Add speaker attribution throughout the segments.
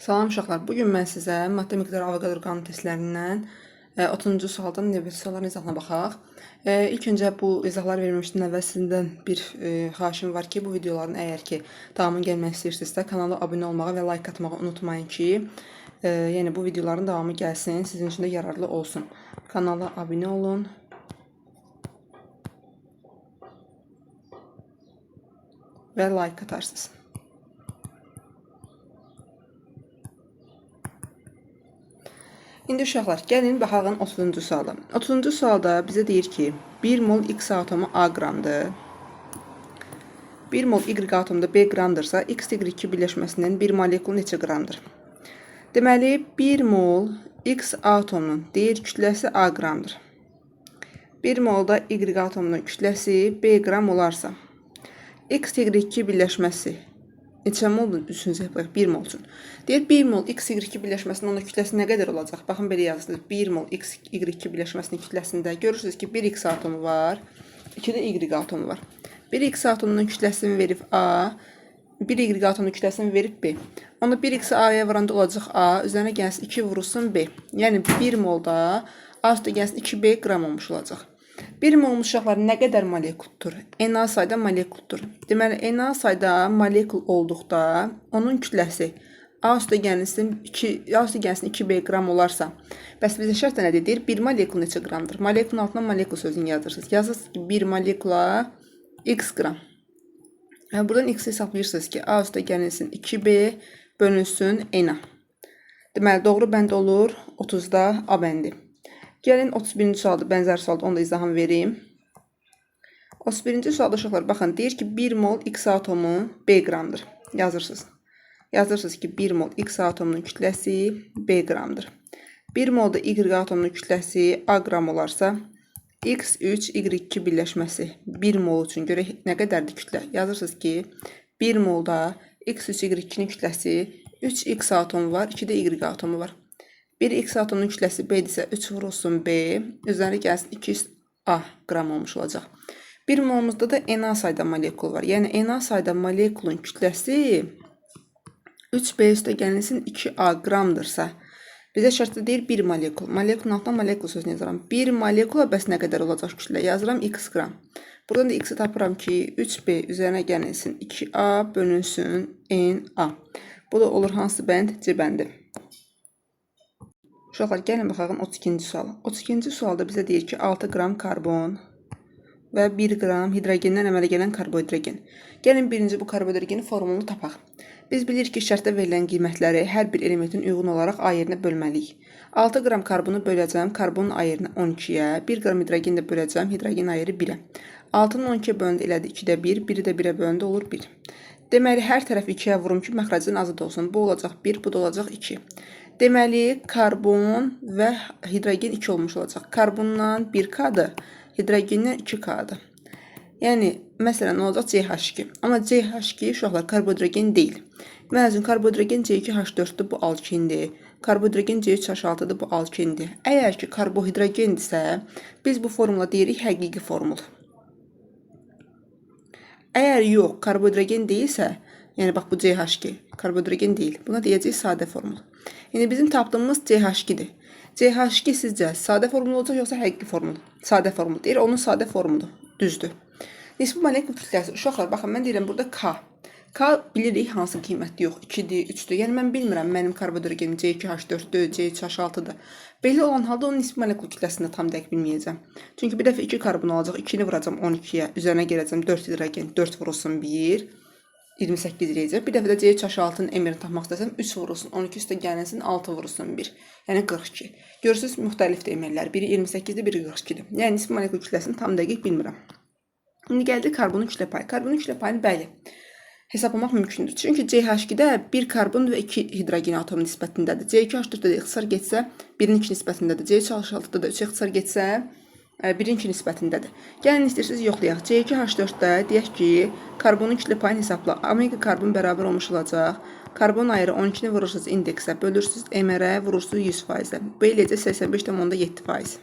Speaker 1: Salam uşaqlar, bugün mən sizə maddə miqdarı Avogadro qanunu testlərindən 30-cu sualdan növbəti sualların izahına baxaq. İlk öncə bu izahları vermişdən əvvəl sizdən bir xahişim var ki, bu videoların əgər ki davamı gəlmək istəyirsinizsə, kanala abunə olmağı və like atmağı unutmayın ki, yəni bu videoların davamı gəlsin, sizin üçün də yararlı olsun. Kanala abunə olun. Və like atarsınız. İndi uşaqlar, gəlin baxağın 30-cu suala. 30-cu sualda bizə deyir ki, 1 mol X atomu A qramdır. 1 mol Y atomda B qramdırsa, X-Y2 birləşməsinin bir molekulu neçə qramdır? Deməli, 1 mol X atomunun deyir kütləsi A qramdır. 1 molda Y atomunun kütləsi B qram olarsa, X-Y2 birləşməsi neçə moldur? Düşünsək, 1 mol üçün. Deyir, 1 mol X-Y2 birləşməsinin onun kütləsi nə qədər olacaq? Baxın, belə yazılır. 1 mol X-Y2 birləşməsinin kütləsində görürsünüz ki, 1 X atomu var, 2 də Y atomu var. 1 X atomunun kütləsini verib A, 1 Y atomunun kütləsini verib B. Onda 1 X A'ya vuranda olacaq A, üzərinə gəlsin 2 vurulsun B. Yəni, 1 molda A üstə gəlsin 2B qram olmuş olacaq. 1 mol uşaqlar nə qədər molekuldur? Na sayda molekuldur. Deməli, Na sayda molekul olduqda onun kütləsi A üstə gəlsin 2B qram olarsa, bəs bizə şərtlə nə deyir? 1 molekul neçə qramdır? Molekulun altına molekul sözünü yazırsınız. Yazırsınız ki, 1 molekula X qram. Buradan X hesablayırsınız ki, A üstə gəlsin 2B bölünsün Na. Deməli, doğru bənd olur 30-da A bəndi. Gəlin 31-ci sualda, bənzər sualda, onu da izahını vereyim. 31-ci sualda uşaqlar, baxın, deyir ki, 1 mol X atomu B qramdır. Yazırsınız. Yazırsınız ki, 1 mol X atomunun kütləsi B qramdır. 1 molda Y atomunun kütləsi A qram olarsa, X3, Y2 birləşməsi 1 mol üçün görək nə qədərdir kütlə? Yazırsınız ki, 1 molda X3, Y2-nin kütləsi 3X atomu var, 2 də Y atomu var. 1 X atomunun kütləsi B-dirsə 3 vurulsun B, üzərinə gəlsin 200A qram olmuş olacaq. 1 molumuzda da Na sayda molekul var. Yəni, Na sayda molekulun kütləsi 3B üstə gəlsin 2A qramdırsa, bizə şərtdə deyir 1 molekul. Molekulun altına molekul sözünü yazıram. 1 molekula bəs nə qədər olacaq kütlə? Yazıram X qram. Buradan da X-i tapıram ki, 3B üzərinə gəlsin 2A bölünsün Na. Bu da olur hansı bənd? C bəndi. Uşaqlar, gəlin baxaq 32-ci suala. 32-ci sualda bizə deyir ki, 6 qram karbon və 1 qram hidrogendən əmələ gələn karbohidrogen. Gəlin birinci bu karbohidrogenin formulunu tapaq. Biz bilirik ki, şərtdə verilən qiymətləri hər bir elementin uyğun olaraq A yerinə bölməliyik. 6 qram karbonu böləcəm karbonun A yerinə 12-yə, 1 qram hidrogen də böləcəm hidrogen A yeri 1-ə. 6-nı 12-yə bölündə elədi 2-də 1, 1-i də 1-ə bölündə olur 1. Deməli, hər tərəf 2-yə vurum ki, məxrəcin azad olsun. Bu olacaq 1, bu da olacaq 2. Deməli, karbon və hidrogen 2 olmuş olacaq. Karbondan 1K-dır, hidrogendən 2K-dır. Yəni, məsələn, nə olacaq? CH2. Amma CH2 uşaqlar karbohidrogen deyil. Məsələn, karbohidrogen C2H4-dür, bu alkindir. Karbohidrogen C3H6-dır, bu alkindir. Əgər ki, karbohidrogendirsə, biz bu formula deyirik həqiqi formul. Əgər yox, karbohidrogen deyilsə, yəni bax bu CH2, karbohidrogen deyil. Buna deyəcək sadə formul. Yəni bizim tapdığımız CH2-dir. CH2 sizcə sadə formul olacaq, yoxsa həqiqi formul? Sadə formul deyir, onun sadə formuludur, düzdür. Nisbi molekul kütləsi, uşaqlar, baxın, mən deyirəm burada K. K bilirik hansı qiymətli yox, 2-dir, 3-dür. Yəni mən bilmirəm, mənim karbohidrogenim C2H4-dür, C3H6-dır. Belə olan halda onun nisbi molekul kütləsini tam dəqiq bilməyəcəm. Çünki bir dəfə 2 karbon olacaq, 2-ni vuracam 12-yə, üzərinə gələcəm 4 hidrogen, 4 vurulsun 1, 28 eləyəcək. Bir dəfə də C3H6-nın emirini tapmaq istəsəm, 3 vurulsun, 12 üstə gəlsin, 6 vurulsun 1. Yəni 42. Görürsünüz, müxtəlifdir emirlər. Biri 28-dir, biri 42-dir. Yəni nisbi molekul kütləsini tam dəqiq bilmirəm. İndi gəldik karbonun kütlə payı. Karbonun kütlə payını bəli hesablamaq mümkündür. Çünki CH2-də 1 karbon və 2 hidrogen atomu nisbətindədir. C2H4-də də ixtisar getsə 1-in 2 nisbətindədir. C3H6-da da 3 ixtisar getsə 1-in 2 nisbətindədir. Gəlin istəyirsiniz yoxlayaq. C2H4-də deyək ki, karbonun kütlə payını hesabla. Omega karbon bərabər olmuş olacaq. Karbon ayrı 12-ni vurursunuz indeksə, bölürsünüz MR-ə, vurursunuz 100%-ə. Bu eləyəcək 85,7%.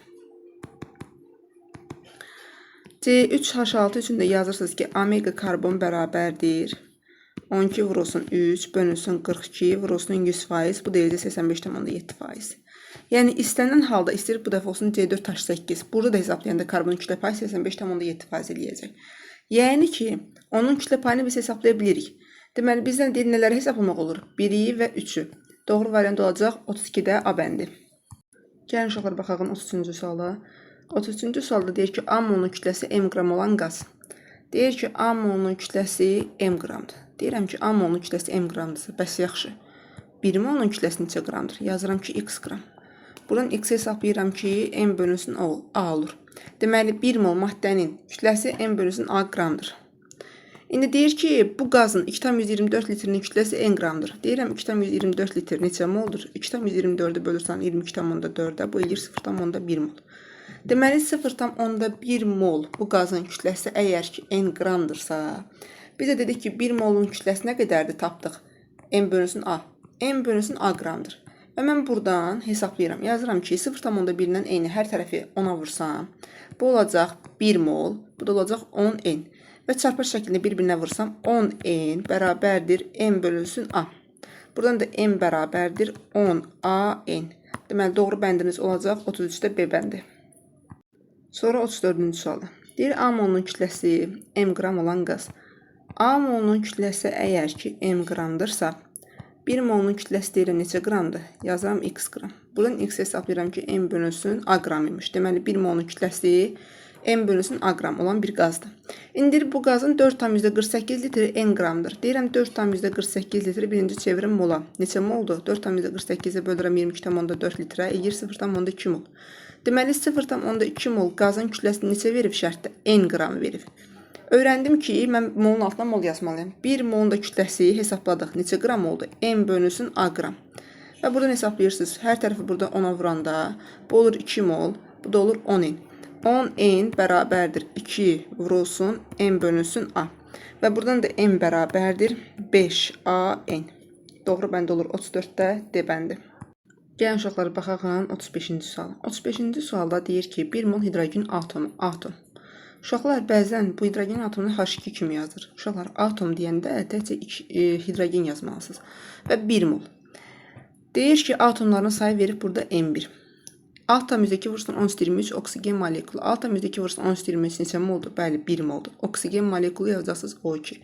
Speaker 1: C3H6 üçün də yazırsınız ki, omega karbon bərabərdir 12 vurulsun 3 bölünsün 42 vurulsun 100%. Bu da eləcə 85,7%. Yəni istənilən halda istəyir bu dəfə olsun C4-8. Burada da hesablayanda karbonun kütlə payı 85,7% eləyəcək. Yəni ki, onun kütlə payını biz hesablaya bilirik. Deməli, bizdən deyir nələri hesablamaq olur? 1-i və 3-ü. Doğru variant olacaq 32-də A bəndi. Gəlin uşaqlar baxaq 33-cü suala. 33-cü sualda deyir ki, A molunun kütləsi m qram olan qaz. Deyir ki, A molunun kütləsi m qramdır. Deyirəm ki, A molunun kütləsi m qramdırsa, bəs yaxşı. 1 molunun kütləsi neçə qramdır? Yazıram ki, x qram. Buradan x hesablayıram ki, m bölünsün A olur. Deməli, 1 mol maddənin kütləsi m bölünsün A qramdır. İndi deyir ki, bu qazın 2,24 litrinin kütləsi n qramdır. Deyirəm 2,24 litr neçə moldur? 2,24-ü bölürsən 22,4-ə, bu eləyir 0,1 mol. Deməli, 0,1 mol bu qazın kütləsi əgər ki, n qramdırsa, bizə dedik ki, 1 molun kütləsi nə qədərdir tapdıq? M bölünsün A. M bölünsün A qramdır. Və mən buradan hesablayıram. Yazıram ki, 0,1-dən n-i hər tərəfi 10-a vursam, bu olacaq 1 mol, bu da olacaq 10n. Və çarpı şəklində bir-birinə vursam, 10n bərabərdir m bölünsün A. Buradan da m bərabərdir 10an. Deməli, doğru bəndimiz olacaq 33-də B bəndi. Sonra 34-cü sual. Deyir, A molunun kütləsi m qram olan qaz. A molunun kütləsi əgər ki, m qramdırsa, 1 molunun kütləsi deyirəm neçə qramdır? Yazıram x qram. Buradan x hesablayıram ki, m bölünsün A qram imiş. Deməli, 1 molunun kütləsi m bölünsün A qram olan bir qazdır. İndir bu qazın 4,48 litri n qramdır. Deyirəm 4,48 litri birinci çevirim mola. Neçə moldur? 4,48-ə bölürəm 22,4 litrə, eləyir 0,2 mol. Deməli 0,2 mol qazın kütləsini neçə verib şərtdə? N qram verib. Öyrəndim ki, mən molun altına mol yazmalıyım. 1 molun da kütləsi hesabladıq. Neçə qram oldu? M bölünsün A qram. Və buradan hesablayırsınız. Hər tərəfi burada 10-a vuranda bu olur 2 mol, bu da olur 10 n. 10n bərabərdir 2 vurulsun m bölünsün A. Və buradan da m bərabərdir 5an. Doğru bənd olur 34-də D bəndi. Gəlin uşaqlar baxaq 35-ci suala. 35-ci sualda deyir ki, 1 mol hidrogen atomu, atom. Uşaqlar bəzən bu hidrogen atomunu H2 kimi yazır. Uşaqlar atom deyəndə təkcə hidrogen yazmalısınız. Və 1 mol. Deyir ki, atomların sayı verib burada M1. Alt tamüzdəki vursun 10-23 oksigen molekulu. Alt tamüzdəki vursun 10-23 neçə moldur? Bəli, 1 moldur. Oksigen molekulu yazacaqsınız O2.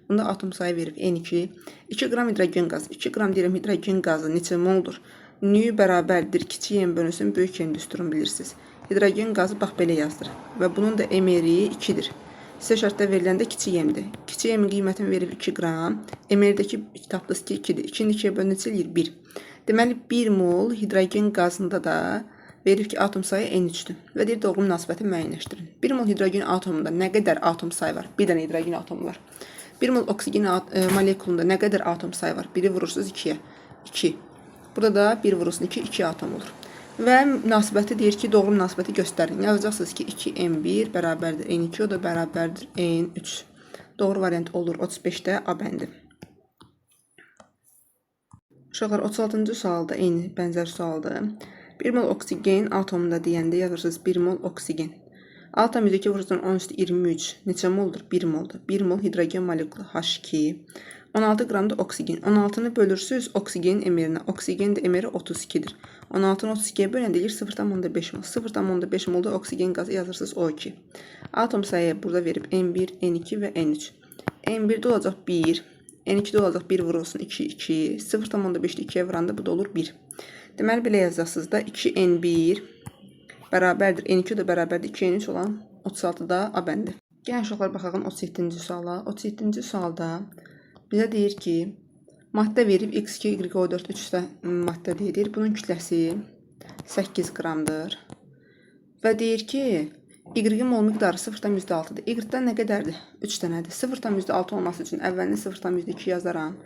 Speaker 1: Bunda atom sayı verib N2. 2 qram hidrogen qazı. 2 qram deyirəm hidrogen qazı neçə moldur? Nü bərabərdir. Kiçik M bölünsün, böyük M düsturun bilirsiniz. Hidrogen qazı bax belə yazdır. Və bunun da M-eri 2-dir. Sizə şərtdə veriləndə kiçik M-dir. Kiçik M-in qiymətini verib 2 qram. M-erdəki tapdınız ki 2-dir. 2-ni 2-yə bölün neçə eləyir? 1. Deməli 1 mol hidrogen qazında da verir ki, atom sayı N3-dür. Və deyir, doğru münasibəti müəyyənləşdirin. 1 mol hidrogen atomunda nə qədər atom sayı var? Bir dənə hidrogen atomu var. 1 mol oksigen molekulunda nə qədər atom sayı var? 1-i vurursunuz 2-yə. 2. Burada da 1 vurursun 2, 2 atom olur. Və münasibəti deyir ki, doğru münasibəti göstərin. Yazacaqsınız ki, 2n1 bərabərdir n2, o da bərabərdir n3. Doğru variant olur 35-də A bəndi. Uşaqlar 36-cı sualda eyni bənzər sualdır. 1 mol oksigen atomunda deyəndə yazırsınız 1 mol oksigen. Alt tamüzdəki vurursun 10-23 neçə moldur? 1 moldur. 1 mol hidrogen molekulu H2. 16 qram da oksigen. 16-nı bölürsünüz oksigenin emerinə. Oksigenin də emeri 32-dir. 16-nı 32-yə bölən deyir 0,5 mol. 0,5 molda oksigen qazı yazırsınız O2. Atom sayı burada verib N1, N2 və N3. N1-də olacaq 1. N2-də olacaq 1 vurulsun 2, 2. 0,5-də 2-yə vuranda bu da olur 1. Deməli, belə yazacaqsınız da 2n1 bərabərdir. N2 də bərabərdir 2n3 olan 36-da A bəndi. Gəlin uşaqlar baxaq 37-ci suala. 37-ci sualda bizə deyir ki, maddə verib X2, Y4, 3 maddə deyir. Bunun kütləsi 8 qramdır. Və deyir ki, Y-in mol miqdarı 0,6-dır. Y-dən nə qədərdir? 3 dənədir. 0,6 olması üçün əvvəlini 0,2 yazaram.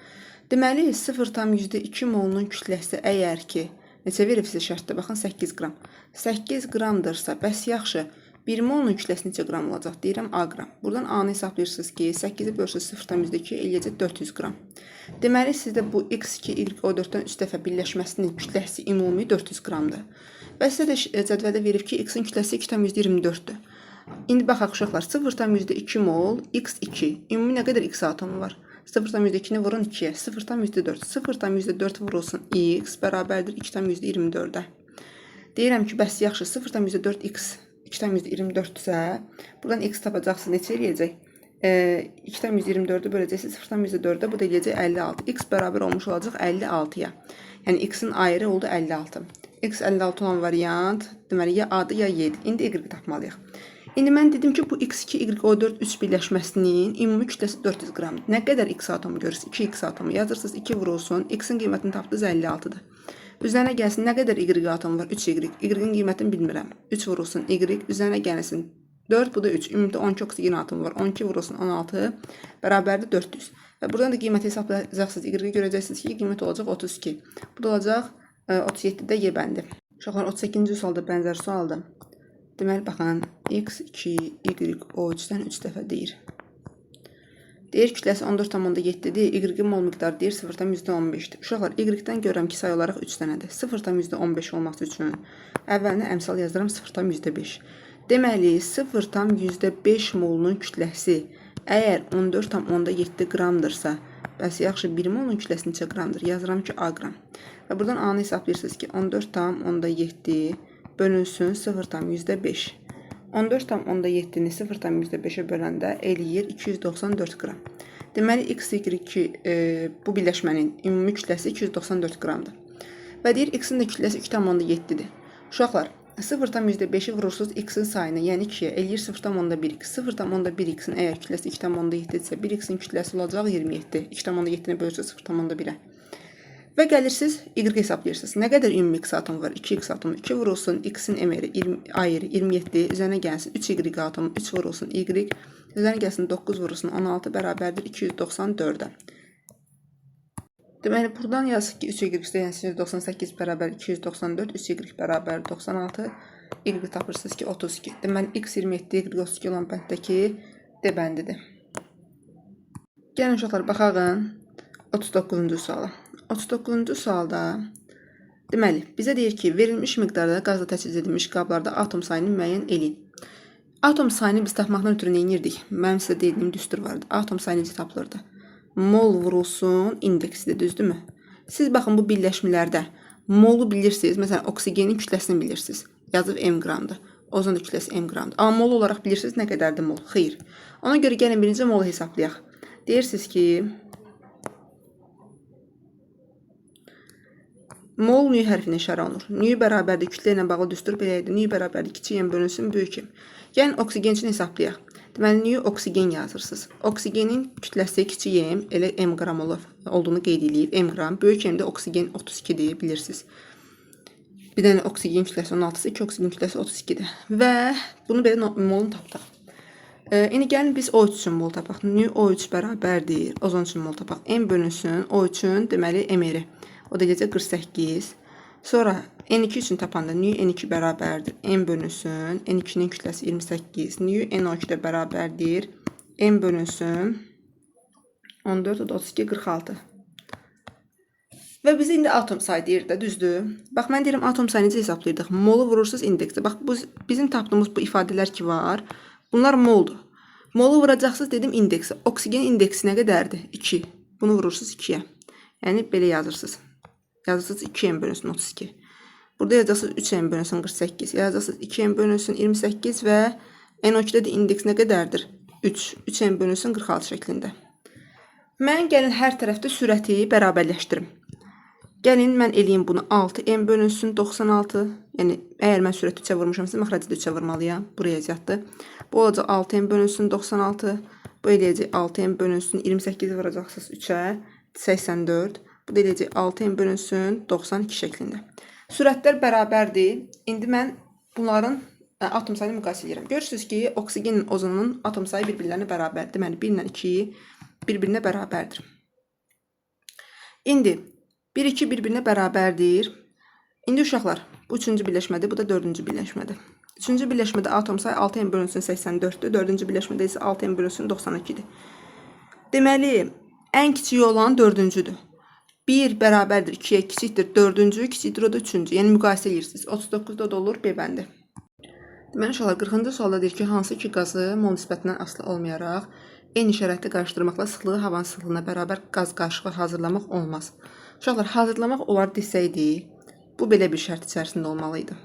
Speaker 1: Deməli, 0,2 molunun kütləsi əgər ki, neçə verib sizə şərtdə? Baxın, 8 qram. 8 qramdırsa, bəs yaxşı, 1 molunun kütləsi neçə qram olacaq? Deyirəm A qram. Buradan A-nı hesablayırsınız ki, 8-i bölürsünüz 0,2 eləyəcək 400 qram. Deməli, sizdə bu X2, Y4-dən 3 dəfə birləşməsinin kütləsi ümumi 400 qramdır. Və sizə də cədvəldə verib ki, X-in kütləsi 2,24-dür. İndi baxaq uşaqlar, 0,2 mol X2. Ümumi nə qədər X atomu var? 0,2'ni vurun 2'yə. 0,4. 0,4 vurulsun x bərabərdir 2,24-ə. Deyirəm ki, bəs yaxşı 0,4 x 2,24-sə, buradan x tapacaqsınız. Neçə eləyəcək? 2,24-ü böləcəksiniz 0,4-ə, bu da eləyəcək 56. X bərabər olmuş olacaq 56-ya. Yəni x-in ayrı oldu 56. X 56 olan variant, deməli ya A-dır ya Y-dir. İndi y tapmalıyıq. İndi mən dedim ki, bu x2, y4, 3 birləşməsinin ümumi kütləsi 400 qramdır. Nə qədər x atomu görürsünüz? 2x atomu yazırsınız, 2 vurulsun. X-in qiymətini tapdınız 56-dır. Üzərinə gəlsin, nə qədər y atomu var? 3y. Y-in qiymətini bilmirəm. 3 vurulsun y, üzərinə gəlsin 4, bu da 3. Ümumidə 12 oksigen atomu var. 12 vurulsun 16, bərabərdir 400. Və buradan da qiyməti hesablayacaqsınız. Y-i görəcəksiniz ki, qiymət olacaq 32. Bu da olacaq 37-də Y bəndi. Uşaqlar, 38-ci sualda bənzər sualdır. Deməli, baxın, x2, y-o3-dən 3 dəfə deyir. Deyir, kütləsi 14,7-dir, y-in mol miqdarı deyir 0,15-dir. Uşaqlar, y-dən görürəm ki, sayı olaraq 3 dənədir. 0,15 olması üçün əvvəlinə əmsal yazıram 0,5. Deməli, 0,5 molunun kütləsi əgər 14,7 qramdırsa, bəs yaxşı 1 molun kütləsi neçə qramdır? Yazıram ki, A qram. Və buradan A-nı hesablayırsınız ki, 14,7 bölünsün 0,5. 14,7-ni 0,5-ə böləndə eləyir 294 qram. Deməli, x, y2 bu birləşmənin ümumi kütləsi 294 qramdır. Və deyir, x-in də kütləsi 2,7-dir. Uşaqlar, 0,5-i vurursunuz x-in sayına, yəni 2-yə, eləyir 0,1x. 0,1x-in əgər kütləsi 2,7-dirsə, 1x-in kütləsi olacaq 27. 2,7-ni bölürsünüz 0,1-ə. Və gəlirsiniz, y hesablayırsınız. Nə qədər ümumi x atomu var? 2x atomu. 2 vurulsun, x-in ayrı 27, üzərinə gəlsin 3y atomu. 3 vurulsun, y, üzərinə gəlsin 9 vurulsun, 16 bərabərdir 294-ə. Deməli, buradan yazıq ki, 3y yəni 98 bərabər 294, 3y bərabər 96, y tapırsınız ki, 32. Deməli, x 27, y 32 olan bənddəki D bəndidir. Gəlin uşaqlar, baxağın 39-cu suala. 39-cu sualda deməli, bizə deyir ki, verilmiş miqdarda qazla təchiz edilmiş qablarda atom sayını müəyyən eləyin. Atom sayını biz tapmaqdan ötürü nə edirdik? Mənim sizə dediyim düstur vardı. Atom sayı necə tapılırdı? Mol vurulsun indeksidir, düzdürmü? Siz baxın bu birləşmələrdə molu bilirsiniz. Məsələn, oksigenin kütləsini bilirsiniz. Yazıb m qramdır. Ozon da kütləsi m qramdır. Amma mol olaraq bilirsiniz nə qədərdir mol? Xeyr. Ona görə gəlin birinci molu hesablayaq. Deyirsiniz ki, mol nü hərfinə işarə olunur. Nü bərabərdir kütlə ilə bağlı düstur belə idi. Nü bərabərdir kiçik m bölünsün böyük m. Yəni oksigen üçün hesablayaq. Deməli, nü oksigen yazırsınız. Oksigenin kütləsi kiçik m, elə m qram olduğunu qeyd edib. M qram, böyük m də oksigen 32-dir, bilirsiniz. Bir dənə oksigen kütləsi 16-sı, 2 oksigen kütləsi 32-dir. Və bunu belə molunu tapdıq. İndi gəlin biz O3 üçün mol tapaq. Nü O3 bərabərdir. Ozon üçün mol tapaq. M bölünsün. O üçün deməli M-ri. O da gələcək 48. Sonra N2 üçün tapanda nü N2 bərabərdir. M bölünsün. N2-nin kütləsi 28. Nü NO2 də bərabərdir. M bölünsün. 14, 32, 46. Və bizə indi atom sayı deyir də, düzdür? Bax, mən deyirəm atom sayı necə hesablayırdıq? Molu vurursunuz indeksə. Bax, bizim tapdığımız bu ifadələr ki var, bunlar moldur. Molu vuracaqsınız, dedim indeksə. Oksigen indeksi nə qədərdir? 2. Bunu vurursunuz 2-yə. Yəni, belə yazırsınız. Yazırsınız 2m bölünsün 32. Burada yazacaqsınız 3m bölünsün 48. Yazacaqsınız 2m bölünsün 28 və NO2-də də indeks nə qədərdir? 3. 3m bölünsün 46 şəklində. Mən gəlin hər tərəfdə sürəti bərabərləşdirim. Gəlin mən eləyim bunu 6m bölünsün 96. Yəni, əgər mən sürəti 3-ə vurmuşamsa, məxrəci də 3-ə vurmalıyam. Buraya yazıyatdır. Bu olacaq 6m bölünsün 96. Bu eləyəcək 6m bölünsün 28 vuracaqsınız 3-ə 84. Bu da eləyəcək 6m bölünsün 92 şəklində. Sürətlər bərabərdir. İndi mən bunların atom sayını müqayisə edirəm. Görürsünüz ki, oksigenin, ozonun atom sayı bir-birlərinə bərabərdir. Deməli, 1 ilə 2 bir-birinə bərabərdir. İndi 1-2 bir-birinə bərabərdir. İndi uşaqlar, bu 3-cü birləşmədir, bu da 4-cü birləşmədir. 3-cü birləşmədə atom sayı 6m bölünsün 84-dür. 4-cü birləşmədə isə 6m bölünsün 92-dir. Deməli, ən kiçik olan 4-cüdür. 1 bərabərdir 2-yə kiçikdir 4-cü, kiçikdir o da 3-cü. Yəni müqayisə edirsiniz. 39-da da olur B bəndi. Deməli uşaqlar, 40-cı sualda deyir ki, hansı ki qazı mol nisbətindən asılı olmayaraq eyni şəraitdə qarışdırmaqla sıxlığı havanın sıxlığına bərabər qaz qarışığı hazırlamaq olmaz. Uşaqlar, hazırlamaq olar desəydi, bu belə bir şərt içərisində olmalı idi.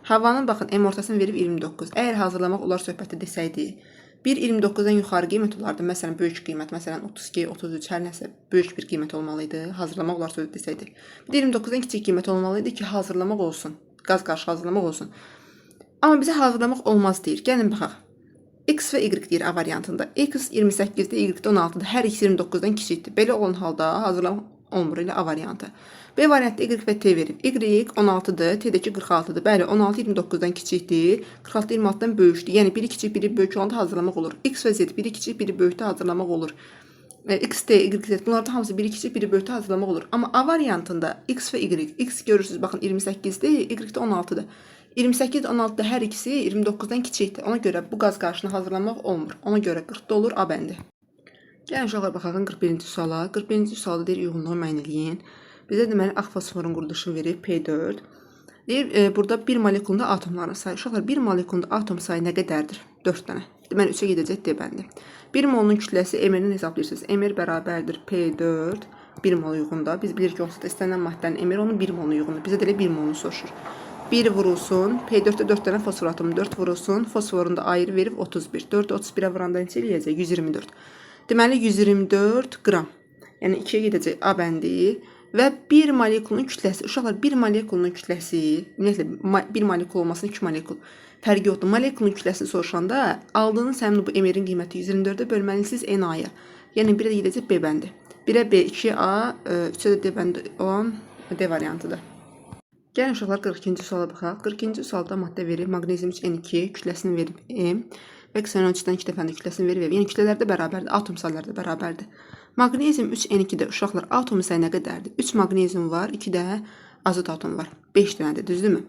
Speaker 1: Havanın, baxın, M ortasını verib 29. Əgər hazırlamaq olar söhbəti desəydi, 1,29-dan yuxarı qiymət olardı. Məsələn, böyük qiymət, məsələn, 32, 33, hər nəsə böyük bir qiymət olmalı idi. Hazırlamaq olar sözü desəydi. 1,29-dan kiçik qiymət olmalı idi ki, hazırlamaq olsun. Qaz qarışığı hazırlamaq olsun. Amma bizə hazırlamaq olmaz deyir. Gəlin baxaq. X və Y deyir A variantında. X 28-də, Y 16-da, hər ikisi 29-dan kiçikdir. Belə olan halda hazırlamaq olmur ilə A variantı. B variantda Y və T verib. Y 16-dır, T'dəki 46-dır. Bəli, 16 29-dan kiçikdir, 46 26-dan böyükdür. Yəni biri kiçik, biri böyük olanda hazırlamaq olur. X və Z biri kiçik, biri böyükdə hazırlamaq olur. X, T, Y, Z bunlarda hamısı biri kiçik, biri böyükdə hazırlamaq olur. Amma A variantında X və Y, X görürsünüz, baxın 28-dir, Y də 16-dır. 28 16-da hər ikisi 29-dan kiçikdir. Ona görə bu qaz qarışığını hazırlamaq olmur. Ona görə 40-da olur A bəndi. Gəlin uşaqlar baxaq 41-ci suala. 41-ci sualda deyir uyğunluğu müəyyən eləyin. Bizə deməli ağ fosforun quruluşunu verir P4. Deyir burada 1 molekulunda atomların sayı. Uşaqlar 1 molekulunda atom sayı nə qədərdir? 4 dənə. Deməli 3-ə gedəcək D bəndi. 1 molun kütləsi Mr-dən hesablayırsınız. Mr bərabərdir P4 1 mol uyğunda. Biz bilirik ki, onsuz da istənilən maddənin Mr onun 1 molun uyğundur. Bizə də 1 molunu soruşur. 1 vurulsun, P4-də 4 dənə fosfor atomu 4 vurulsun, fosforun da ayrı verib 31. 4-ü 31-ə vuranda neçə eləyəcək? 124. Deməli 124 qram. Yəni 2-yə gedəcək A bəndi və 1 molekulun kütləsi. Uşaqlar 1 molekulun kütləsi, ümumiyyətlə 1 molekul olmasın 2 molekul fərqi yoxdur. Molekulun kütləsini soruşanda aldığınız həmin bu Mr-in qiyməti 124-ə bölməlisiniz NA-ya. Yəni 1-ə də gedəcək B bəndi. 1-ə B, 2-yə A, 3-ə də D bəndi olan D variantıdır. Gəlin uşaqlar 42-ci suala baxaq. 42-ci sualda maddə verib, maqnezium 3N2 kütləsini verib M və xenonçdan 2 dəfəndə kütləsini verib. Yəni kütlələr də bərabərdir, atom sayları da bərabərdir. Maqnezium 3N2-də uşaqlar atom sayı nə qədərdir? 3 maqnezium var, 2 də azot atomu var. 5 dənədir, düzdürmü?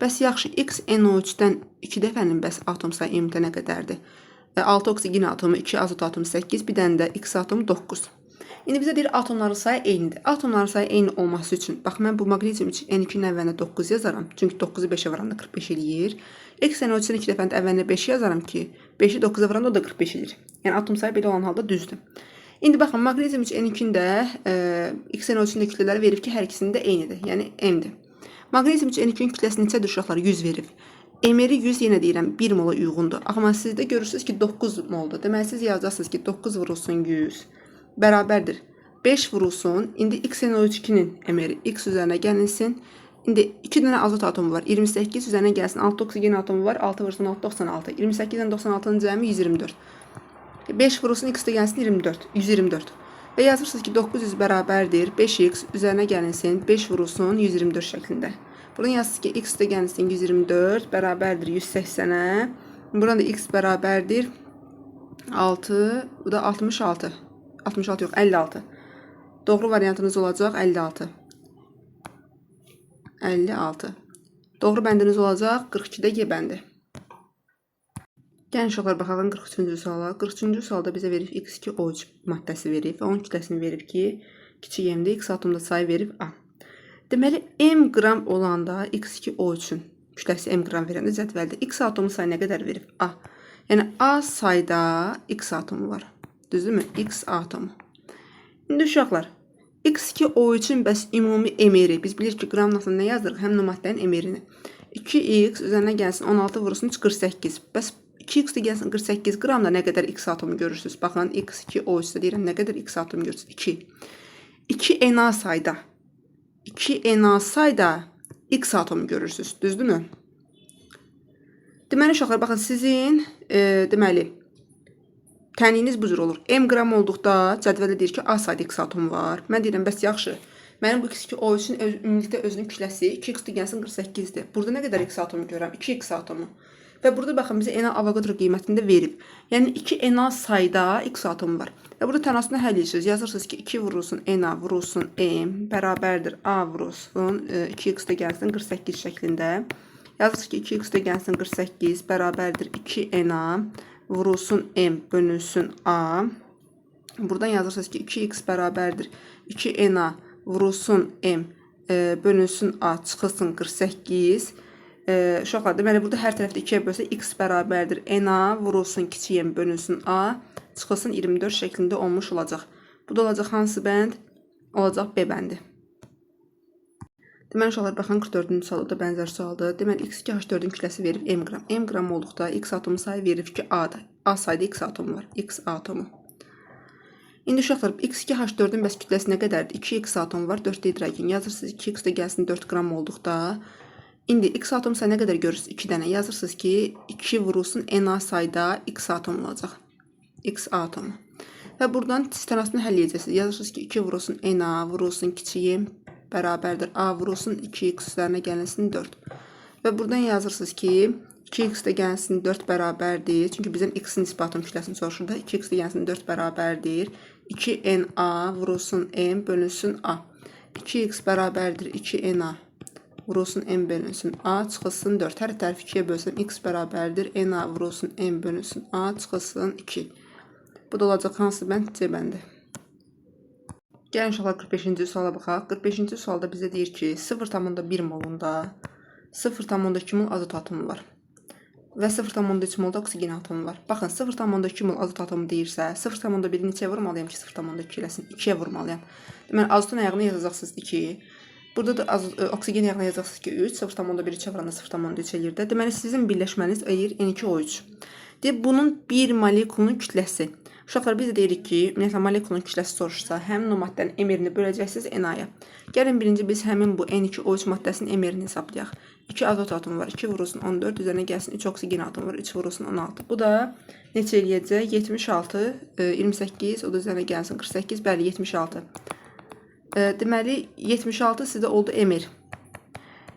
Speaker 1: Bəs yaxşı, XNO3-dən 2 dəfənin bəs atom sayı M-də nə qədərdir? 6 oksigen atomu, 2 azot atomu 8, bir dənə də X atomu 9. İndi bizə deyir atomların sayı eynidir. Atomların sayı eyni olması üçün, bax mən bu maqnezium üçün N2-nin əvvəlinə 9 yazaram. Çünki 9-u 5-ə vuranda 45 eləyir. XNO3-ün 2 dəfəndə əvvəlinə 5 yazaram ki, 5-i 9-a vuranda o da 45 eləyir. Yəni atom sayı belə olan halda düzdür. İndi baxın, maqnezium üçün N2-nin də XNO3-ün də kütlələri verib ki, hər ikisinin də eynidir. Yəni M-dir. Maqnezium üçün N2-nin kütləsi neçədir uşaqlar? 100 verib. Mr-i 100 yenə deyirəm 1 mola uyğundur. Amma siz də görürsünüz ki 9 moldur. Deməli siz yazacaqsınız ki 9 vurulsun 100 bərabərdir 5 vurulsun. İndi XNO3-nin Mr-i X üzərinə gəlinsin. İndi 2 dənə azot atomu var. 28 üzərinə gəlsin. 6 oksigen atomu var. 6 vurulsun 6 96. 28-dən 96-nın cəmi 124. 5 vurulsun X də gəlsin 24. 124. Və yazırsınız ki 900 bərabərdir 5X üzərinə gəlinsin. 5 vurulsun 124 şəklində. Buradan yazsınız ki X də gəlinsin 124 bərabərdir 180-ə. Buradan da X bərabərdir 6. Bu da 66. 66 yox 56. Doğru variantınız olacaq 56. 56. Doğru bəndiniz olacaq 42-də G bəndi. Gəlin uşaqlar baxalım 43-cü suala. 43-cü sualda bizə verib X2O3 maddəsi verib və onun kütləsini verib ki, kiçik M-də X atomda sayı verib A. Deməli M qram olanda X2O3-ün kütləsi M qram verəndə cədvəldə X atomu sayı nə qədər verib A. Yəni A sayda X atomu var. Düzdürmü? X atomu. İndi uşaqlar X2O3-ün bəs ümumi Mr-i biz bilirik ki, qramın altında nə yazırıq? Həmin maddənin Mr-ini. 2X üzərinə gəlsin 16 vurulsun 48. Bəs 2X də gəlsin 48 qramda nə qədər X atomu görürsünüz? Baxın X2O3-də deyirəm nə qədər X atomu görürsünüz? 2. 2Na sayda 2Na sayda X atomu görürsünüz. Düzdürmü? Deməli uşaqlar baxın sizin deməli təniyiniz bu cür olur. M qram olduqda cədvəldə deyir ki, A sayda X atomu var. Mən deyirəm, bəs yaxşı. Mənim bu X2O3-ün ümumilikdə özünün kütləsi 2X gəlsin 48-dir. Burada nə qədər X atomu görürəm? 2X atomu. Və burada baxın, bizə Na Avogadro qiymətində verib. Yəni 2Na sayda X atomu var. Və burada tənasını həll edirsiniz. Yazırsınız ki, 2 vurulsun Na vurulsun M bərabərdir A vurulsun 2X gəlsin 48 şəklində. Yazırsınız ki, 2X gəlsin 48 bərabərdir 2Na vurulsun M bölünsün A. Buradan yazırsınız ki 2X bərabərdir 2Na vurulsun M bölünsün A çıxılsın 48. Uşaqlar, deməli burada hər tərəfdə 2-yə bölsə x bərabərdir NA vurulsun kiçik M bölünsün A çıxılsın 24 şəklində olmuş olacaq. Bu da olacaq hansı bənd? Olacaq B bəndi. Deməli uşaqlar, baxın 44-cü sual da bənzər sualdır. Deməli x2H4-ün kütləsi verib m qram. M qram olduqda x atomu sayı verib ki A-da. A sayda x atomu var. X atomu. İndi uşaqlar, x2H4-ün bəs kütləsi nə qədərdir? 2x atomu var, 4 hidrogen. Yazırsınız 2x də gəlsin 4 qram olduqda. İndi x atomu sayı nə qədər görürsünüz? 2 dənə. Yazırsınız ki 2 vurulsun Na sayda x atomu olacaq. X atomu. Və buradan tənasını həll edəcəksiniz. Yazırsınız ki 2 vurulsun Na vurulsun kiçiyi bərabərdir. A vurulsun 2x üzərinə gəlinsin 4. Və buradan yazırsınız ki 2x də gəlsin 4 bərabərdir. Çünki bizdən x-in nisbi atom kütləsini soruşur da. 2x də gəlsin 4 bərabərdir. 2Na vurulsun m bölünsün A. 2x bərabərdir 2Na. Vurulsun m bölünsün A çıxılsın 4. Hər tərəf 2-yə bölsəm x bərabərdir. Na vurulsun m bölünsün A çıxılsın 2. Bu da olacaq hansı bənd? C bəndi. Gəlin uşaqlar 45-ci suala baxaq. 45-ci sualda bizə deyir ki 0,1 molunda 0,2 mol azot atomu var. Və 0,3 molda oksigen atomu var. Baxın 0,2 mol azot atomu deyirsə 0,1-i neçəyə vurmalıyam ki 0,2 eləsin? 2-yə vurmalıyam. Deməli azotun ayağını yazacaqsınız 2. Burada da oksigen ayağına yazacaqsınız ki 3. 0,1-i çevranda 0,3 eləyir də. Deməli sizin birləşməniz eləyir N2O3. Deyib bunun bir molekulun kütləsi. Uşaqlar biz də deyirik ki, ümumiyyətlə molekulun kütləsi soruşsa, həmin o maddənin emirini böləcəksiniz Na-ya. Gəlin birinci biz həmin bu N2O3 maddəsinin emirini hesablayaq. 2 azot atomu var, 2 vurulsun 14, üzərinə gəlsin 3 oksigen atomu var, 3 vurulsun 16. Bu da neçə eləyəcək? 76, 28, o da üzərinə gəlsin 48, bəli 76. Deməli 76 sizdə oldu emir.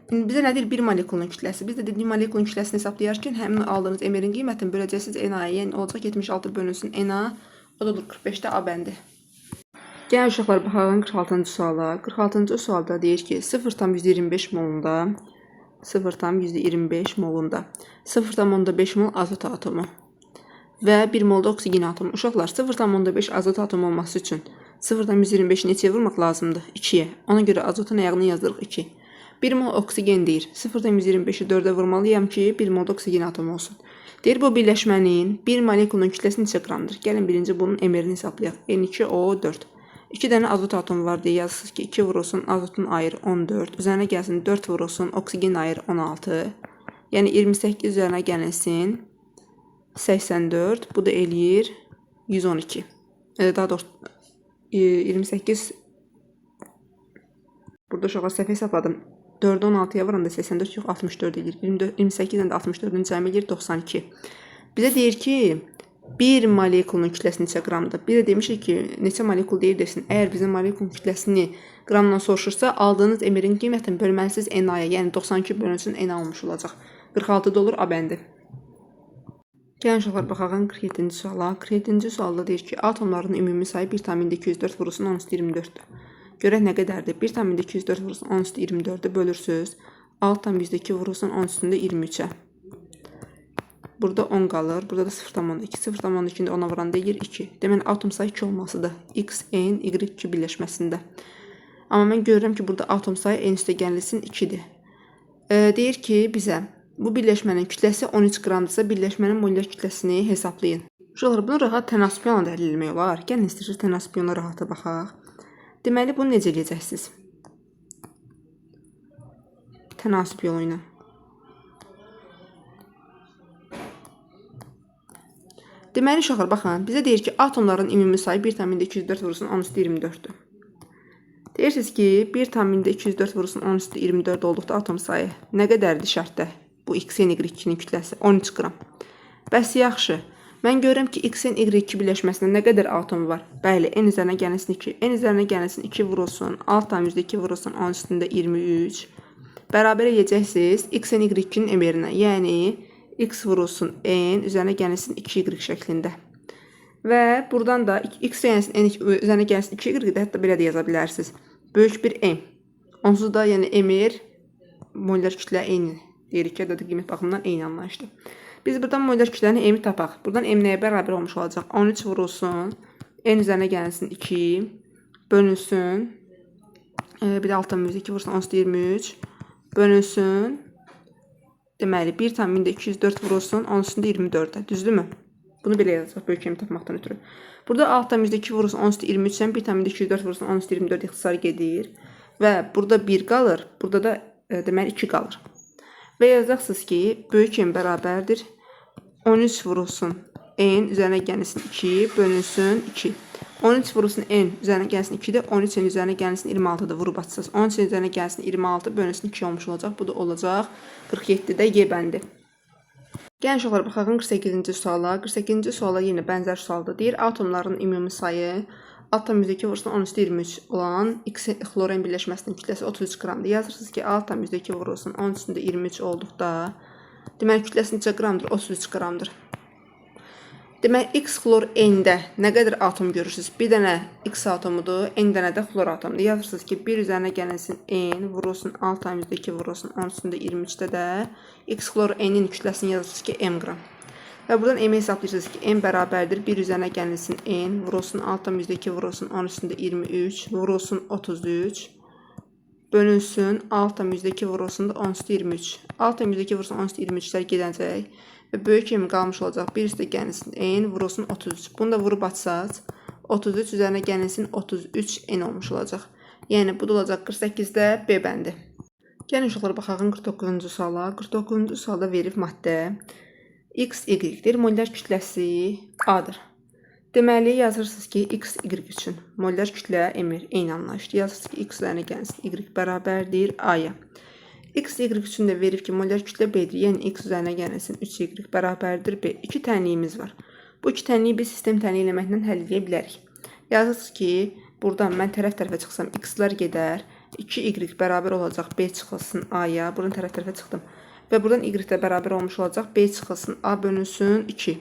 Speaker 1: İndi bizə nədir? Bir molekulun kütləsi. Biz də dedik molekulun kütləsini hesablayarkən həmin aldığınız emirin qiymətini böləcəksiniz Na-ya. Yəni olacaq 76 bölünsün Na. O da olur 45-də A bəndi. Gəlin uşaqlar baxalım 46-cı suala. 46-cı sualda deyir ki 0,125 molunda 0,125 molunda 0,5 mol azot atomu və 1 molda oksigen atomu. Uşaqlar 0,5 azot atomu olması üçün 0,125-i neçəyə vurmaq lazımdır? 2-yə. Ona görə azotun ayağını yazdırıq 2. 1 mol oksigen deyir. 0,125-i 4-ə vurmalıyam ki 1 molda oksigen atomu olsun. Deyir bu birləşmənin bir molekulun kütləsi neçə qramdır? Gəlin birinci bunun emirini hesablayaq. N2O4. 2 dənə azot atomu var deyə yazırsınız ki 2 vurulsun azotun ayrı 14. Üzərinə gəlsin 4 vurulsun oksigen ayrı 16. Yəni 28 üzərinə gəlinsin 84. Bu da eləyir 112. Daha doğrusu 28. Burada uşağa səhv hesapladım. 4-ü 16-ya vuranda 84 yox 64 edir. 28-dən də 64-ün cəmi edir 92. Bizə deyir ki, bir molekulun kütləsi neçə qramdır? Bir də demişik ki, neçə molekul deyir desin. Əgər bizim molekulun kütləsini qramdan soruşursa, aldığınız emirin qiymətini bölməlisiniz Na-ya. Yəni 92 bölünsün Na olmuş olacaq. 46-da olur A bəndi. Gəlin uşaqlar baxaq 47-ci suala. 47-ci sualda deyir ki, atomların ümumi sayı 1,204 vurulsun 10 üstü 24-dür. Görək nə qədərdir? 1,204 vurulsun 10 üstü 24-də bölürsünüz. 6,2 vurulsun 10 üstündə 23-ə. Burada 10 qalır. Burada da 0,2. 0,2-ni də 10-a vuran deyir 2. Deməli, atom sayı 2 olmasıdır. X, N, Y2 birləşməsində. Amma mən görürəm ki, burada atom sayı N üstə gəlsin 2-dir. Deyir ki, bizə bu birləşmənin kütləsi 13 qramdırsa, birləşmənin molyar kütləsini hesablayın. Uşaqlar, bunu rahat tənasübiyonla da həll etmək olar. Gəlin istəyirsiniz tənasübiyonla rahata baxaq. Deməli, bunu necə eləyəcəksiniz? Tənasüb yolu ilə. Deməli, uşaqlar, baxın, bizə deyir ki, atomların ümumi sayı 1,204 vurulsun 10 üstü 24-dür. Deyirsiniz ki, 1,204 vurulsun 10 üstü 24 olduqda atom sayı nə qədərdir şərtdə? Bu X-in Y2-nin kütləsi 13 qram. Bəs yaxşı. Mən görürəm ki, X-in Y2 birləşməsində nə qədər atom var? Bəli, N üzərinə gəlsin 2. N üzərinə gəlsin 2 vurulsun. 6,2 vurulsun 10 üstündə 23. Bərabər edəcəksiniz X-in Y2-nin emirinə. Yəni, X vurulsun N üzərinə gəlsin 2Y şəklində. Və buradan da X üzərinə gəlsin 2Y də hətta belə də yaza bilərsiniz. Böyük bir M. Onsuz da yəni emir molyar kütlə eyni. Deyirik ki, ədədi qiymət baxımından eyni anlayışdır. Biz buradan molyar kütləni M-i tapaq. Buradan M nəyə bərabər olmuş olacaq? 13 vurulsun. N üzərinə gəlsin 2. Bölünsün. Bir də 6,2 vurulsun 10 üstü 23. Bölünsün. Deməli, 1/204 vurulsun, onun üstündə 24-ə. Düzdürmü? Bunu belə yazacaq, böyük kimi tapmaqdan ötürü. Burada 6/2 vurulsun, onun üstündə 23-sən, 1/204 vurulsun, onun üstündə 24 ixtisar gedir. Və burada 1 qalır, burada da deməli 2 qalır. Və yazacaqsınız ki, böyük kimi bərabərdir. 13 vurulsun n üzərinə gəlsin 2 bölünsün 2. 13 vurulsun n üzərinə gəlsin 2-dir. 13 n üzərinə gəlsin 26-dır. Vurub atacağız. 13 n üzərinə gəlsin 26 bölünsün 2 olmuş olacaq. Bu da olacaq 47-də Y bəndi. Gəlin uşaqlar, baxaq 48-ci suala. 48-ci suala yenə bənzər sualda deyir. Atomların ümumi sayı 6/2 vurulsun 10^23 olan X xlorin birləşməsinin kütləsi 33 qramdır. Yazırsınız ki, 6/2 vurulsun 10 üstündə 23 olduqda deməli kütləsi neçə qramdır? 33 qramdır. Deməli, X xlor N-də nə qədər atom görürsünüz? Bir dənə X atomudur, N dənə də xlor atomudur. Yazırsınız ki, 1 üzərinə gəlsin N vurulsun 6/2 vurulsun 10 üstündə 23-də də X xlor N-in kütləsini yazırsınız ki, M qram. Və buradan M hesablayırsınız ki, M bərabərdir 1 üzərinə gəlsin N vurulsun 6/2 vurulsun 10 üstündə 23 vurulsun 33 bölünsün 6/2 vurulsun da 10 üstü 23. 6/2 vurulsun 10 üstü 23'lər gedəcək. Və böyük kimi qalmış olacaq. 1 üstə gəlsin n vurulsun 33. Bunu da vurub atsaq 33 üzərinə gəlsin 33 n olmuş olacaq. Yəni bu da olacaq 48-də B bəndi. Gəlin uşaqlar baxaq 49-cu suala. 49-cu sualda verib maddə X, Y-dir. Mollər kütləsi A-dır. Deməli yazırsınız ki, X, Y üçün mollər kütlə emir, eyni anlayışdır. Yazırsınız ki, X üzərinə gəlsin Y bərabərdir A-ya. X, Y üçün də verib ki, mollər kütlə B-dir. Yəni X üzərinə gəlsin 3Y bərabərdir B. 2 tənliyimiz var. Bu 2 tənliyi biz sistem tənliyi eləməklə həll edə bilərik. Yazırsınız ki, buradan mən tərəf-tərəfə çıxsam X-lər gedər. 2Y bərabər olacaq B çıxılsın A-ya. Buradan tərəf-tərəfə çıxdım. Və buradan Y də bərabər olmuş olacaq. B çıxılsın A bölünsün 2.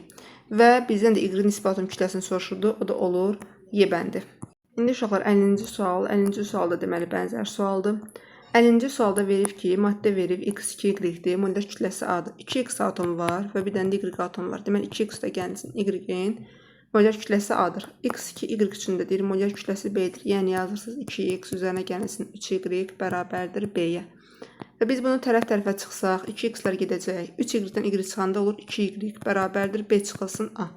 Speaker 1: Və bizdən də Y nisbi atom kütləsini soruşurdu. O da olur Y bəndi. İndi uşaqlar 50-ci sual. 50-ci sualda deməli bənzər sualdır. 50-ci sualda verib ki, maddə verib X2Y-dir. Mollər kütləsi A-dır. 2X atomu var və bir dənə də Y atomu var. Deməli 2X də gəlsin Y-in. Mollər kütləsi A-dır. X2Y üçün də deyir, mollər kütləsi B-dir. Yəni yazırsınız 2X üzərinə gəlsin 3Y bərabərdir B-yə. Və biz bunu tərəf-tərəfə çıxsaq, 2X-lər gedəcək. 3Y-dən Y çıxanda olur 2Y bərabərdir B çıxılsın A.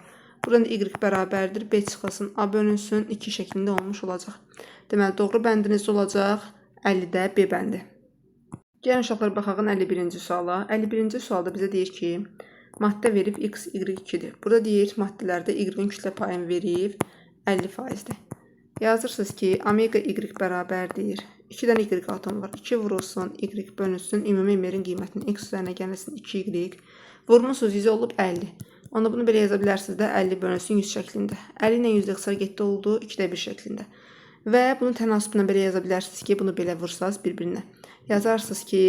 Speaker 1: Buradan da Y bərabərdir B çıxılsın A bölünsün 2 şəklində olmuş olacaq. Deməli, doğru bəndiniz olacaq 50-də B bəndi. Gəlin uşaqlar baxaq 51-ci suala. 51-ci sualda bizə deyir ki, maddə verib X, Y2-dir. Burada deyir, maddələrdə Y-in kütlə payını verib 50%-dir. Yazırsınız ki, omega Y bərabərdir. 2 dənə Y atomu var. 2 vurulsun, Y bölünsün, ümumi emerin qiymətinin X üzərinə gəlsin 2Y. Vurmuşsunuz 100 olub 50. Onda bunu belə yaza bilərsiniz də 50 bölünsün 100 şəklində. 50 ilə 100 ixtisar getdi oldu 2də 1 şəklində. Və bunun tənasübünə belə yaza bilərsiniz ki, bunu belə vursaz bir-birinə. Yazarsınız ki,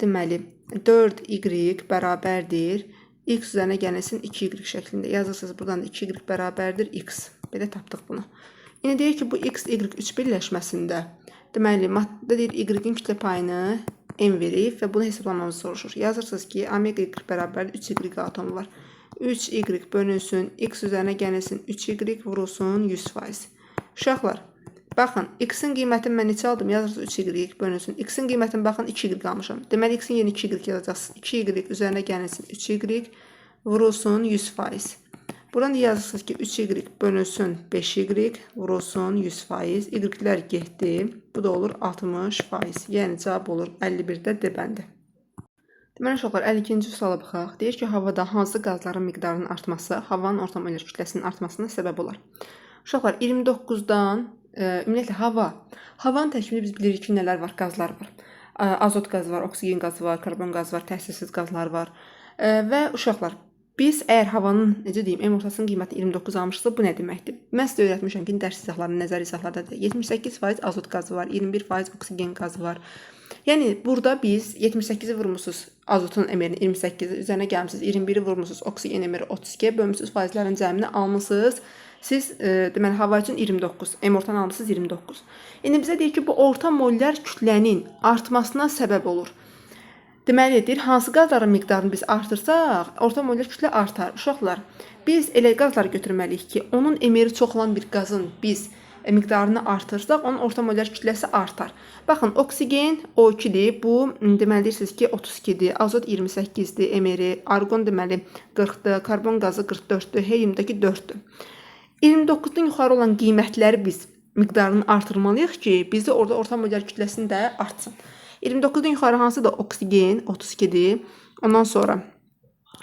Speaker 1: deməli 4Y bərabərdir. X üzərinə gəlsin 2Y şəklində. Yazırsınız buradan da 2Y bərabərdir X. Belə tapdıq bunu. İndi deyir ki, bu X, Y3 birləşməsində deməli, maddə deyir, Y-in kütlə payını M verib və bunu hesablamamızı soruşur. Yazırsınız ki, omega Y bərabərdir 3Y atomu var. 3Y bölünsün, X üzərinə gəlsin 3Y vurulsun 100%. Uşaqlar, baxın, X-in qiymətini mən neçə aldım? Yazırsınız 3Y bölünsün. X-in qiymətini baxın 2Y almışam. Deməli, X-in yeni 2Y yazacaqsınız. 2Y üzərinə gəlsin 3Y vurulsun 100%. Buradan da yazırsınız ki, 3Y bölünsün 5Y vurulsun 100%. Y-lər getdi. Bu da olur 60%. Yəni cavab olur 51-də D bəndi. Deməli uşaqlar 52-ci suala baxaq. Deyir ki, havada hansı qazların miqdarının artması havanın orta molar kütləsinin artmasına səbəb olar? Uşaqlar 29-dan ümumiyyətlə havanın tərkibində biz bilirik ki, nələr var? Qazlar var. Azot qazı var, oksigen qazı var, karbon qazı var, təsirsiz qazlar var. Və uşaqlar, biz əgər havanın, necə deyim, M ortasının qiyməti 29 almışsa, bu nə deməkdir? Mən sizə öyrətmişəm ki, dərs izahlarında, nəzər izahlarda 78% azot qazı var, 21% oksigen qazı var. Yəni, burada biz 78-i vurmuşsunuz azotun emerini 28-i, üzərinə gəlmişsiniz 21-i vurmuşsunuz oksigen emeri 32-yə, bölmüşsünüz faizlərin cəmini almışsınız. Siz, deməli, hava üçün 29, M ortanı almışsınız 29. İndi bizə deyir ki, bu orta mollər kütlənin artmasına səbəb olur. Deməlidir, hansı qazların miqdarını biz artırsaq, orta mollər kütlə artar. Uşaqlar, biz elə qazlar götürməliyik ki, onun emeri çox olan bir qazın biz miqdarını artırsaq, onun orta molar kütləsi artar. Baxın, oksigen O2-dir. Bu deməli deyirsiniz ki, 32-dir, azot 28-dir, emeri, argon deməli 40-dır, karbon qazı 44-dür, helyumdakı 4-dür. 29-dan yuxarı olan qiymətləri biz miqdarını artırmalıyıq ki, bizdə orada orta molar kütləsini də artsın. 29-dan yuxarı hansıdır? Oksigen 32-dir. Ondan sonra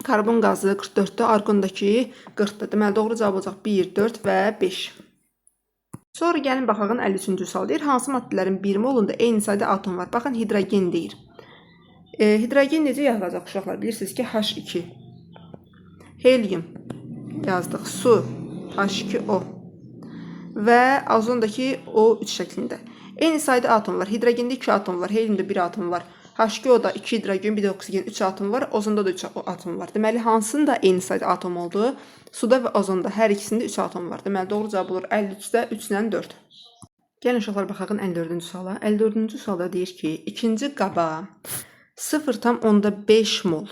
Speaker 1: karbon qazı 44-dür, argondakı 40-dır. Deməli, doğru cavab olacaq 1, 4 və 5. Sonra gəlin baxağın 53-cü sual deyir. Hansı maddələrin bir molunda eyni sayda atom var? Baxın, hidrogen deyir. Hidrogen necə yazılacaq uşaqlar? Bilirsiniz ki, H2. Helyum yazdıq. Su H2O. Və azondakı O3 şəklində. Eyni sayda atom var. Hidrogende 2 atom var. Helyumda 1 atom var. H2O-da 2 hidrogen, bir də oksigen 3 atom var. Ozonda da 3 atom var. Deməli, hansında eyni sayda atom oldu? Suda və ozonda hər ikisində 3 atom var. Deməli, doğru cavab olur 53-də 3 ilə 4. Gəlin uşaqlar baxaqın 54-cü suala. 54-cü sualda deyir ki, ikinci qaba 0,5 mol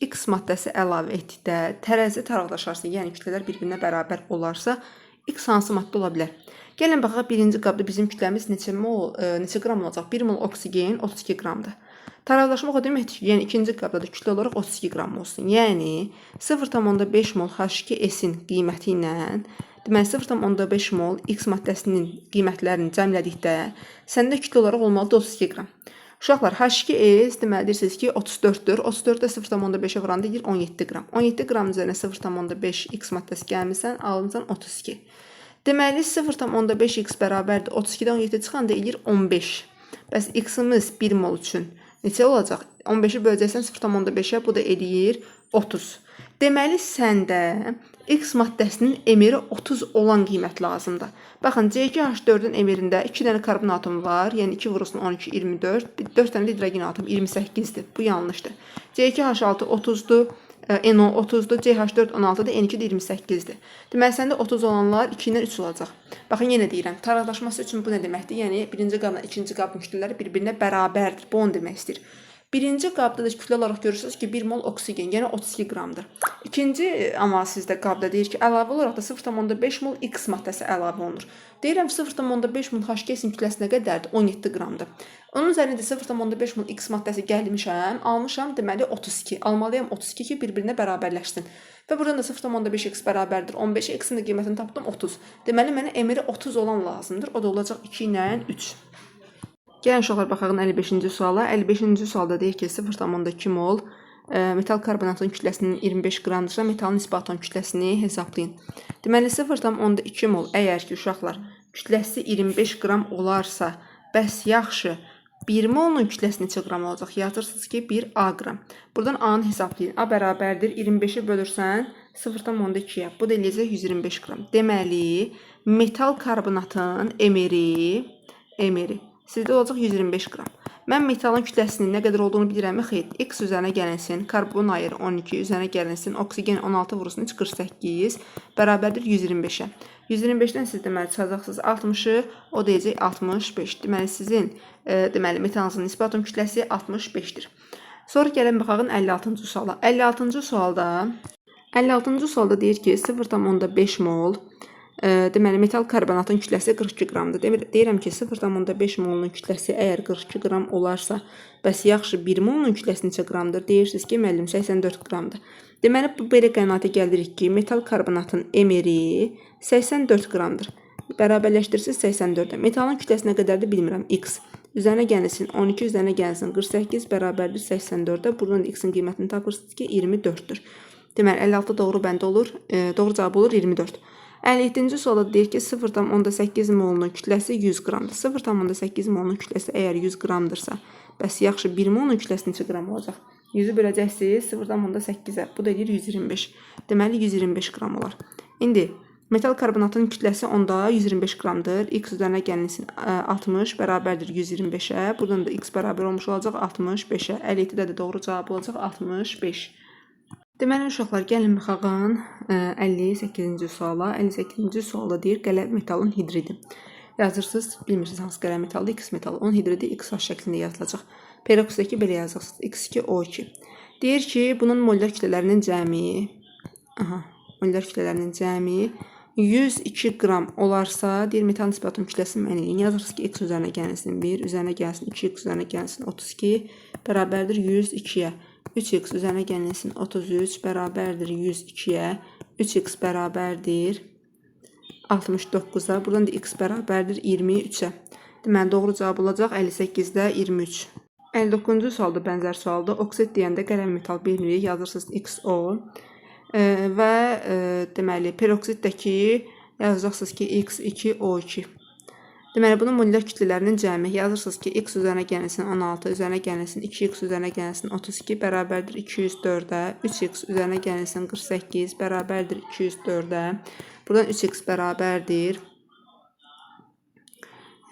Speaker 1: X maddəsi əlavə etdikdə tərəzi taraqdaşarsa, yəni kütlələr bir-birinə bərabər olarsa, X hansı maddə ola bilər? Gəlin baxaq, birinci qabda bizim kütləmiz neçə qram olacaq? 1 mol oksigen 32 qramdır. Tarazlaşmaq o deməkdir ki, yəni ikinci qabda da kütlə olaraq 32 qram olsun. Yəni 0,5 mol H2S-in qiyməti ilə, deməli 0,5 mol X maddəsinin qiymətlərini cəmlədikdə səndə kütlə olaraq olmalıdır 32 qram. Uşaqlar, H2S deməli deyirsiniz ki, 34-dür. 34-də 0,5-ə vuran deyir 17 qram. 17 qram üzərinə 0,5 X maddəsi gəlmirsən, alıncan 32. Deməli 0,5 X bərabərdir. 32-dən 17 çıxan deyir 15. Bəs X-imiz 1 mol üçün neçə olacaq? 15-i böləcəksən 0,5-ə, bu da eləyir 30. Deməli, səndə X maddəsinin emeri 30 olan qiymət lazımdır. Baxın, C2H4-ün emerində 2 dənə karbon atomu var, yəni 2 vurulsun 12, 24, 4 dənə hidrogen atomu 28-dir. Bu yanlışdır. C2H6 30-dur, NO 30-dur, CH4 16-dır, N2 də 28-dir. Deməli, səndə 30 olanlar 2 ilə 3 olacaq. Baxın, yenə deyirəm, tarazlaşması üçün bu nə deməkdir? Yəni, birinci qabla ikinci qabın kütlələri bir-birinə bərabərdir. Bu onu demək istəyir. Birinci qabda da kütlə olaraq görürsünüz ki, 1 mol oksigen, yəni 32 qramdır. İkinci, amma sizdə qabda deyir ki, əlavə olaraq da 0,5 mol X maddəsi əlavə olunur. Deyirəm, 0,5 mol H2S-in kütləsi nə qədərdir? 17 qramdır. Onun üzərində 0,5 mol X maddəsi gəlmişəm, almışam, deməli 32. Almalıyam 32 ki, bir-birinə bərabərləşsin. Və buradan da 0,5 X bərabərdir 15. X-in də qiymətini tapdım 30. Deməli, mənə emeri 30 olan lazımdır. O da olacaq 2 ilə 3. Gəlin uşaqlar baxağın 55-ci suala. 55-ci sualda deyir ki, 0,2 mol metal karbonatın kütləsinin 25 qramdırsa, metalın nisbi atom kütləsini hesablayın. Deməli, 0,2 mol əgər ki, uşaqlar kütləsi 25 qram olarsa, bəs yaxşı, 1 molun kütləsi neçə qram olacaq? Yazırsınız ki, 1 A qram. Buradan A-nı hesablayın. A bərabərdir 25-i bölürsən 0,2-yə. Bu da eləyəcək 125 qram. Deməli, metal karbonatın emeri sizdə olacaq 125 qram. Mən metalın kütləsinin nə qədər olduğunu bilirəm. Xeyr, X üzərinə gəlinsin, karbon ayırı 12, üzərinə gəlinsin, oksigen 16 vurulsun, 48, bərabərdir 125-ə. 125-dən siz deməli çıxacaqsınız 60-ı, o deyəcək 65. Deməli, sizin metalınızın nisbi atom kütləsi 65-dir. Sonra gəlin baxağın 56-cı suala. 56-cı sualda deyir ki, 0,5 mol deməli, metal karbonatın kütləsi 42 qramdır. Deyirəm ki, 0,5 molun kütləsi əgər 42 qram olarsa, bəs yaxşı 1 molun kütləsi neçə qramdır? Deyirsiniz ki, müəllim 84 qramdır. Deməli, bu belə qənaətə gəlirik ki, metal karbonatın emeri 84 qramdır. Bərabərləşdirirsiniz 84-də. Metalın kütləsi nə qədərdir bilmirəm. X. Üzərinə gəlsin 12, üzərinə gəlsin 48, bərabərdir 84-də. Buradan da X-in qiymətini tapırsınız ki, 24-dür. Deməli, 56 doğru bəndə olur. Doğru cavab olur 24. 57-ci sualda deyir ki, 0,8 molunun kütləsi 100 qramdır. 0,8 molunun kütləsi əgər 100 qramdırsa, bəs yaxşı 1 molunun kütləsi neçə qram olacaq? 100-ü böləcəksiniz 0,8-ə. Bu da edir 125. Deməli, 125 qram olar. İndi, metal karbonatın kütləsi onda 125 qramdır. X üzərinə gəlinsin 60, bərabərdir 125-ə. Buradan da X bərabər olmuş olacaq 65-ə. 57-də də doğru cavab olacaq 65. Deməli, uşaqlar, gəlin baxağın 58-ci suala. 58-ci sualda deyir, qələm metalın hidridi. Yazırsınız, bilmirsiniz hansı qələm metaldır, X metalı. Onun hidridi XH şəklində yazılacaq. Peroksidəki belə yazırsınız, X2O2. Deyir ki, bunun mollar kütlələrinin cəmi 102 qram olarsa, deyir metal nisbi atom kütləsi müəyyən yazırsınız ki, x üzərinə gəlsin 1, üzərinə gəlsin 2x üzərinə gəlsin 32 bərabərdir 102-yə. 3x üzərinə gəlsin 33 bərabərdir 102-yə. 3x bərabərdir 69-a. Buradan da x bərabərdir 23-ə. Deməli, doğru cavab olacaq 58-də 23. 59-cu sualda bənzər sualda oksid deyəndə qələm metal bilmirik. Yazırsınız XO və deməli peroksiddəki yazacaqsınız ki X2O2. Deməli, bunun molyar kütlələrinin cəmi yazırsınız ki x üzərinə gəlsin 16, üzərinə gəlsin 2x üzərinə gəlsin 32 bərabərdir 204-ə. 3x üzərinə gəlsin 48 bərabərdir 204-ə. Buradan 3x bərabərdir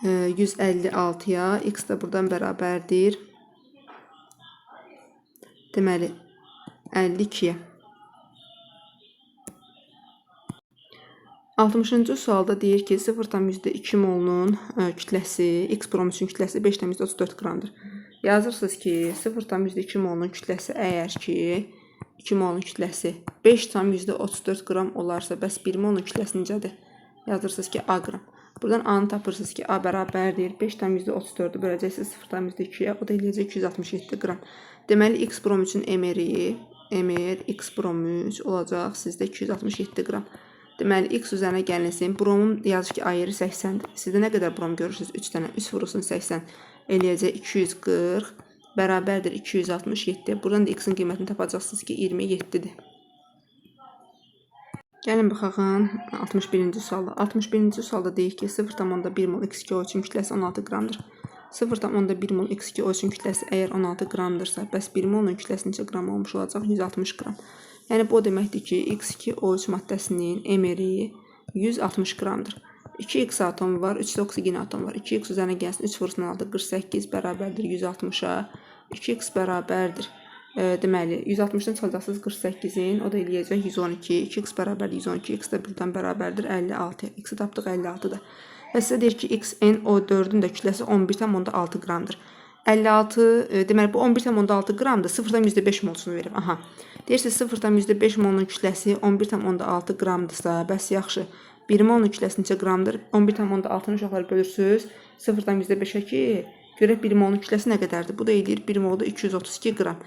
Speaker 1: 156-ya. X də buradan bərabərdir deməli 52-yə. 60-cı sualda deyir ki 0,2 molunun kütləsi, x brom üçün kütləsi 5,34 qramdır. Yazırsınız ki 0,2 molunun kütləsi əgər ki 2 molun kütləsi 5,34 qram olarsa, bəs 1 molun kütləsi necədir? Yazırsınız ki A qram. Buradan A-nı tapırsınız ki A bərabərdir 5,34-ü böləcəksiniz 0,2-yə, o da eləyəcək 267 qram. Deməli x brom üçün MR x brom 3 olacaq sizdə 267 qram. Deməli, x üzərinə gəlinsin. Bromun yazır ki, A yeri 80-dir. Sizdə nə qədər brom görürsünüz? 3 dənə. 3 vurulsun 80. Eləyəcək 240. Bərabərdir 267. Buradan da x-in qiymətini tapacaqsınız ki, 27-dir. Gəlin baxaq 61-ci sualda. 61-ci sualda deyir ki, 0,1 mol x2O üçün kütləsi 16 qramdır. 0,1 mol x2O üçün kütləsi əgər 16 qramdırsa, bəs 1 molun kütləsi neçə qram olmuş olacaq? 160 qram. Yəni, bu o deməkdir ki, X2O3 maddəsinin MR-i 160 qramdır. 2x atomu var, 3 oksigen atomu var. 2x üzərinə gəlsin, 3 vursun 6, 48 bərabərdir 160-a. 2x bərabərdir. Deməli, 160-dan çıxacaqsınız 48-in, o da eləyəcək 112. 2x bərabərdir 112, x də buradan bərabərdir 56. X-i tapdıq 56-da. Və sizə deyir ki, XnO4-ün də kütləsi 11,6 qramdır. 56, deməli bu 11,6 qramdır. 0,5 molsunu verir. Aha. Deyirsiniz 0,5 molun kütləsi 11,6 qramdırsa, bəs yaxşı. 1 molun kütləsi neçə qramdır? 11,6-nı uşaqlar bölürsünüz 0,5-ə ki, görək 1 molun kütləsi nə qədərdir? Bu da eləyir 1 molda 232 qram.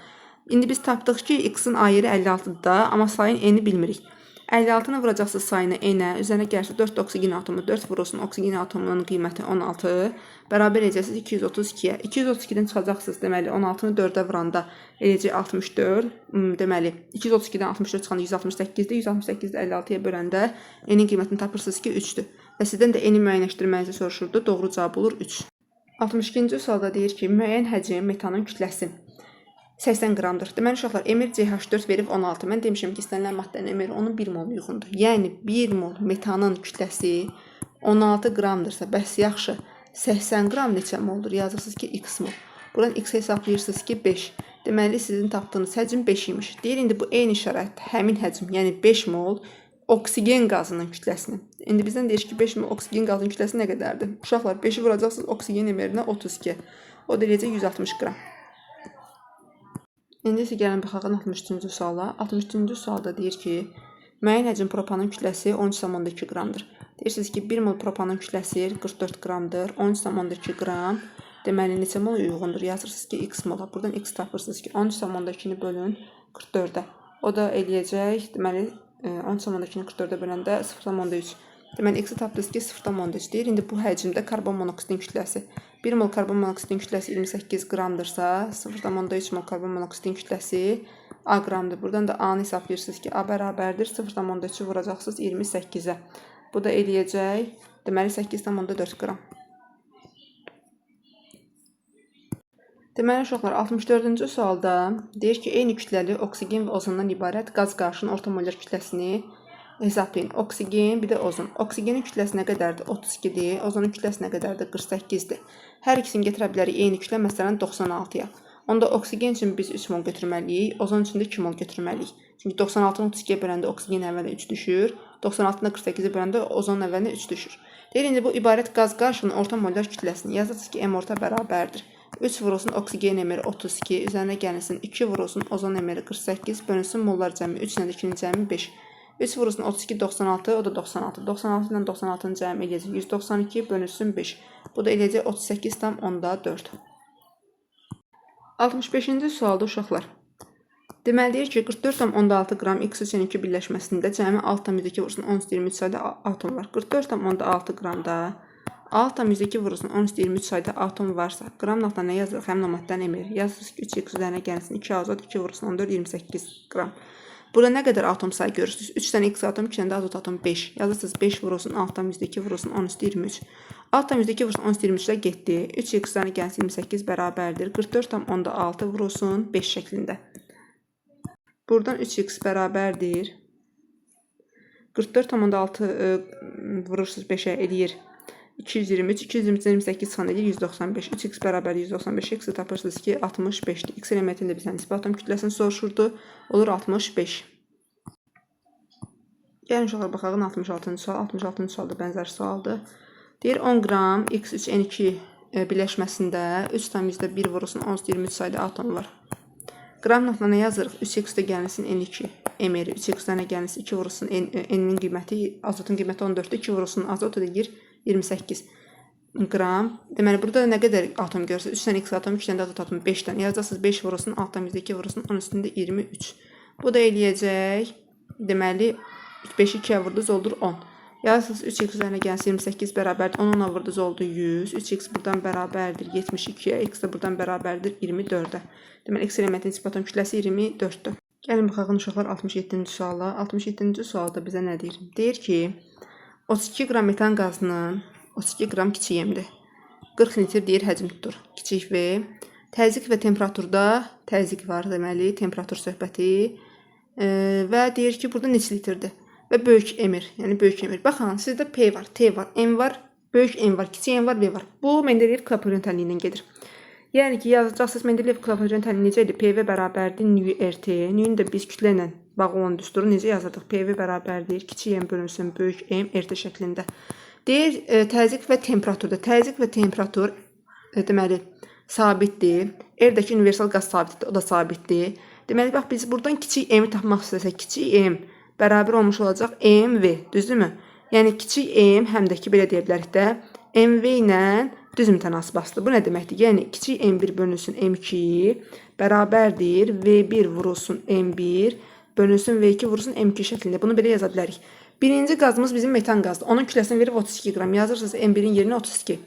Speaker 1: İndi biz tapdıq ki, x-in A yeri 56-dır da, amma sayın n-i bilmirik. 56-nı vuracaqsınız sayına n-ə, üzərinə gəlsə 4 oksigen atomu, 4 vurulsun oksigen atomunun qiyməti 16, bərabər edəcəksiniz 232-yə. 232-dən çıxacaqsınız, deməli 16-nı 4-ə vuranda eləyəcək 64, deməli 232-dən 64 çıxanda 168-dir, 168-də 56-ya böləndə n-in qiymətini tapırsınız ki 3-dür. Və sizdən də n-i müəyyənləşdirmənizi soruşurdu, doğru cavab olur 3. 62-ci sualda deyir ki, müəyyən həcm metanın kütləsi 80 qramdır. Deməli, uşaqlar, emir CH4 verib 16. Mən demişəm ki, istənilən maddənin emiri onun 1 mol uyğundur. Yəni, 1 mol metanın kütləsi 16 qramdırsa, bəs yaxşı, 80 qram neçə moldur? Yazırsınız ki, x mol. Buradan x hesablayırsınız ki, 5. Deməli, sizin tapdığınız həcm 5 imiş. Deyir, indi bu eyni şəraitdə həmin həcm, yəni 5 mol oksigen qazının kütləsini. İndi bizdən deyir ki, 5 mol oksigen qazının kütləsi nə qədərdir? Uşaqlar, 5-i vuracaqsınız oksigen emerinə 32. O da eləyəcək 160 qram. İndi isə gəlin baxaq 63-cü suala. 63-cü sualda deyir ki, müəyyən həcm propanın kütləsi 13,2 qramdır. Deyirsiniz ki, 1 mol propanın kütləsi 44 qramdır. 13,2 qram. Deməli, neçə mol uyğundur? Yazırsınız ki, x mola. Buradan x tapırsınız ki, 13,2-ni bölün 44-ə. O da eləyəcək, deməli, 13,2-ni 44-ə böləndə 0,3. Deməli, x-i tapdınız ki, 0,3 deyir. İndi bu həcmdə karbon monoksidin kütləsi 1 mol karbon monoksidin kütləsi 28 qramdırsa, 0,3 mol karbon monoksidin kütləsi A qramdır. Buradan da A-nı hesablayırsınız ki, A bərabərdir 0,3-ü vuracaqsınız 28-ə. Bu da eləyəcək, deməli, 8,4 qram. Deməli, uşaqlar, 64-cü sualda deyir ki, eyni kütləli oksigen və ozondan ibarət qaz qarışının orta molyar kütləsini hesablayın. Oksigen, bir də ozon. Oksigenin kütləsi nə qədərdir? 32-dir. Ozonun kütləsi nə qədərdir? 48-dir. Hər ikisini getirə bilərik eyni kütlə, məsələn 96-ya. Onda oksigen üçün biz 3 mol götürməliyik, ozon üçün də 2 mol götürməliyik. Çünki 96-nı 32-yə böləndə oksigen əvvələ 3 düşür, 96-nı 48-ə böləndə ozonun əvvələ 3 düşür. Deyir, indi bu ibarət qaz qarışımının orta molyar kütləsini yazırsınız ki, M orta bərabərdir. 3 vurulsun oksigen emeri 32, üzərinə gəlsin 2 vurulsun ozon emeri 48, bölünsün mollar cəmi 3 ilə 2-nin cəmi 5. 3 vurulsun 32, 96, o da 96. 96 ilə 96-nı cəmi eləyəcək 192 bölünsün 5. Bu da eləyəcək 38,4. 65-ci sualda uşaqlar. Deməli deyir ki, 44,6 qram X3N2 birləşməsində cəmi 6,2 vurulsun 10-23 sayda atom var. 44,6 qramda 6,2 vurulsun 10-23 sayda atom varsa, qram notla nə yazırıq? Həmin o maddənin emiri. Yazırsınız ki, 3x üzərinə gəlsin 2 azot, 2 vurulsun 14, 28 qram. Burada nə qədər atom sayı görürsünüz? 3 dənə X atom, 2 dənə də azot atom 5. Yazırsınız 5 vurulsun 6,2 vurulsun 10-23. 6,2 vurulsun 10-23 ilə getdi. 3x üzərinə gəlsin 28 bərabərdir. 44,6 vurulsun 5 şəklində. Buradan 3x bərabərdir. 44,6 vurursunuz 5-ə eləyir. 223, 228 çıxan edir 195. 3x bərabər 195. X-i tapırsınız ki, 65-dir. X elementində bizdən nisbi atom kütləsini soruşurdu. Olur 65. Gəlin uşaqlar baxaq 66-cı sual. 66-cı sualda bənzər sualdır. Deyir 10 qram X3N2 birləşməsində 3,1 vurulsun 10-23 sayda atom var. Qram notla nə yazırıq? 3x-də gəlsin N2 emeri. 3x-də gəlsin 2 vurulsun N-nin qiyməti, azotun qiyməti 14-dür. 2 vurulsun azot edir 28 qram. Deməli, burada nə qədər atom görürsünüz? 3 dənə X atom, 2 dənə də azot atom, 5 dənə. Yazacaqsınız 5 vurulsun, 6,2 vurulsun, 10 üstündə 23. Bu da eləyəcək. Deməli, 5-i 2-yə vurdunuz, olur 10. Yazacaqsınız 3x üzərinə gəlsin 28 bərabərdir. 10-a vurdunuz, oldu 100. 3x buradan bərabərdir 72-yə. X də buradan bərabərdir 24-ə. Deməli, X elementin nisbi atom kütləsi 24-dür. Gəlin baxaq uşaqlar 67-ci suala. 67-ci sualda bizə nə deyir? Deyir ki, 32 qram metan qazının 32 qram kiçik M-dir. 40 litr deyir həcm tutur. Kiçik V. Təzyiq və temperaturda təzyiq var deməli, temperatur söhbəti. Və deyir ki, burada neçə litrdir? Və böyük emir, yəni böyük emir. Baxın, sizdə P var, T var, M var, böyük M var, kiçik M var, V var. Bu Mendeleyev-Klaproven tənliyi ilə gedir. Yəni ki, yazacaqsınız Mendeleyev-Klaproven tənliyi necə edir? PV bərabərdir nü RT. Nüyün də biz kütlə ilə bağlı olan düsturu necə yazırdıq? PV bərabərdir kiçik M bölünsün böyük M RT şəklində. Deyir, təzyiq və temperaturda. Təzyiq və temperatur deməli sabitdir. R-dəki universal qaz sabitdir, o da sabitdir. Deməli, bax, biz buradan kiçik M-i tapmaq istəsək, kiçik M bərabər olmuş olacaq MV, düzdürmü? Yəni, kiçik M həm də ki, belə deyə bilərik də, MV ilə düz mütənasib asılıdır. Bu nə deməkdir? Yəni, kiçik M1 bölünsün M2 bərabərdir V1 vurulsun M1 bölünsün V2 vurulsun M2 şəklində. Bunu belə yaza bilərik. Birinci qazımız bizim metan qazdır. Onun kütləsini verib 32 qram. Yazırsınız M1-in yerinə 32.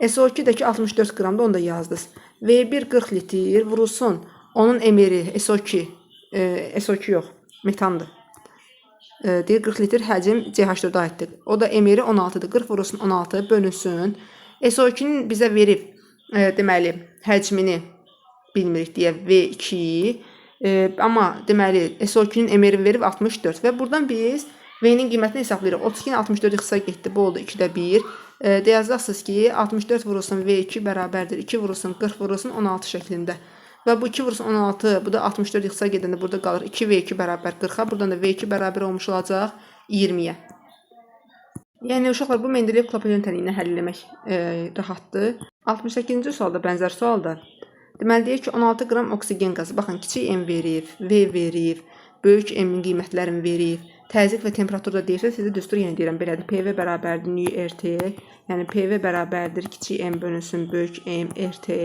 Speaker 1: SO2-dəki 64 qramda onu da yazdınız. V1 40 litr vurulsun. Onun emeri SO2, SO2 yox, metandır. Deyir 40 litr həcm CH4-ə aiddir. O da emeri 16-dır. 40 vurulsun 16 bölünsün. SO2-nin bizə verib deməli həcmini bilmirik deyə V2. Amma deməli SO2-nin emeri verib 64 və buradan biz V-nin qiymətini hesablayırıq. 32-ni 64 ixtisar getdi. Bu oldu 2-də 1. Deyəcəksiniz ki, 64 vurulsun V2 bərabərdir. 2 vurulsun 40 vurulsun 16 şəklində. Və bu 2 vurulsun 16, bu da 64 ixtisar gedəndə burada qalır. 2V2 bərabər 40-a. Buradan da V2 bərabər olmuş olacaq 20-yə. Yəni, uşaqlar, bu Mendeleyev-Klaproven tənliyini həll eləmək rahatdır. 68-ci sualda bənzər sualda. Deməli, deyir ki, 16 qram oksigen qazı. Baxın, kiçik M verib, V verib, böyük M-in qiymətlərini verib. Təzyiq və temperaturda deyirsə, sizə düstur yenə deyirəm, belədir. PV bərabərdir nü RT, yəni PV bərabərdir kiçik M bölünsün böyük M RT.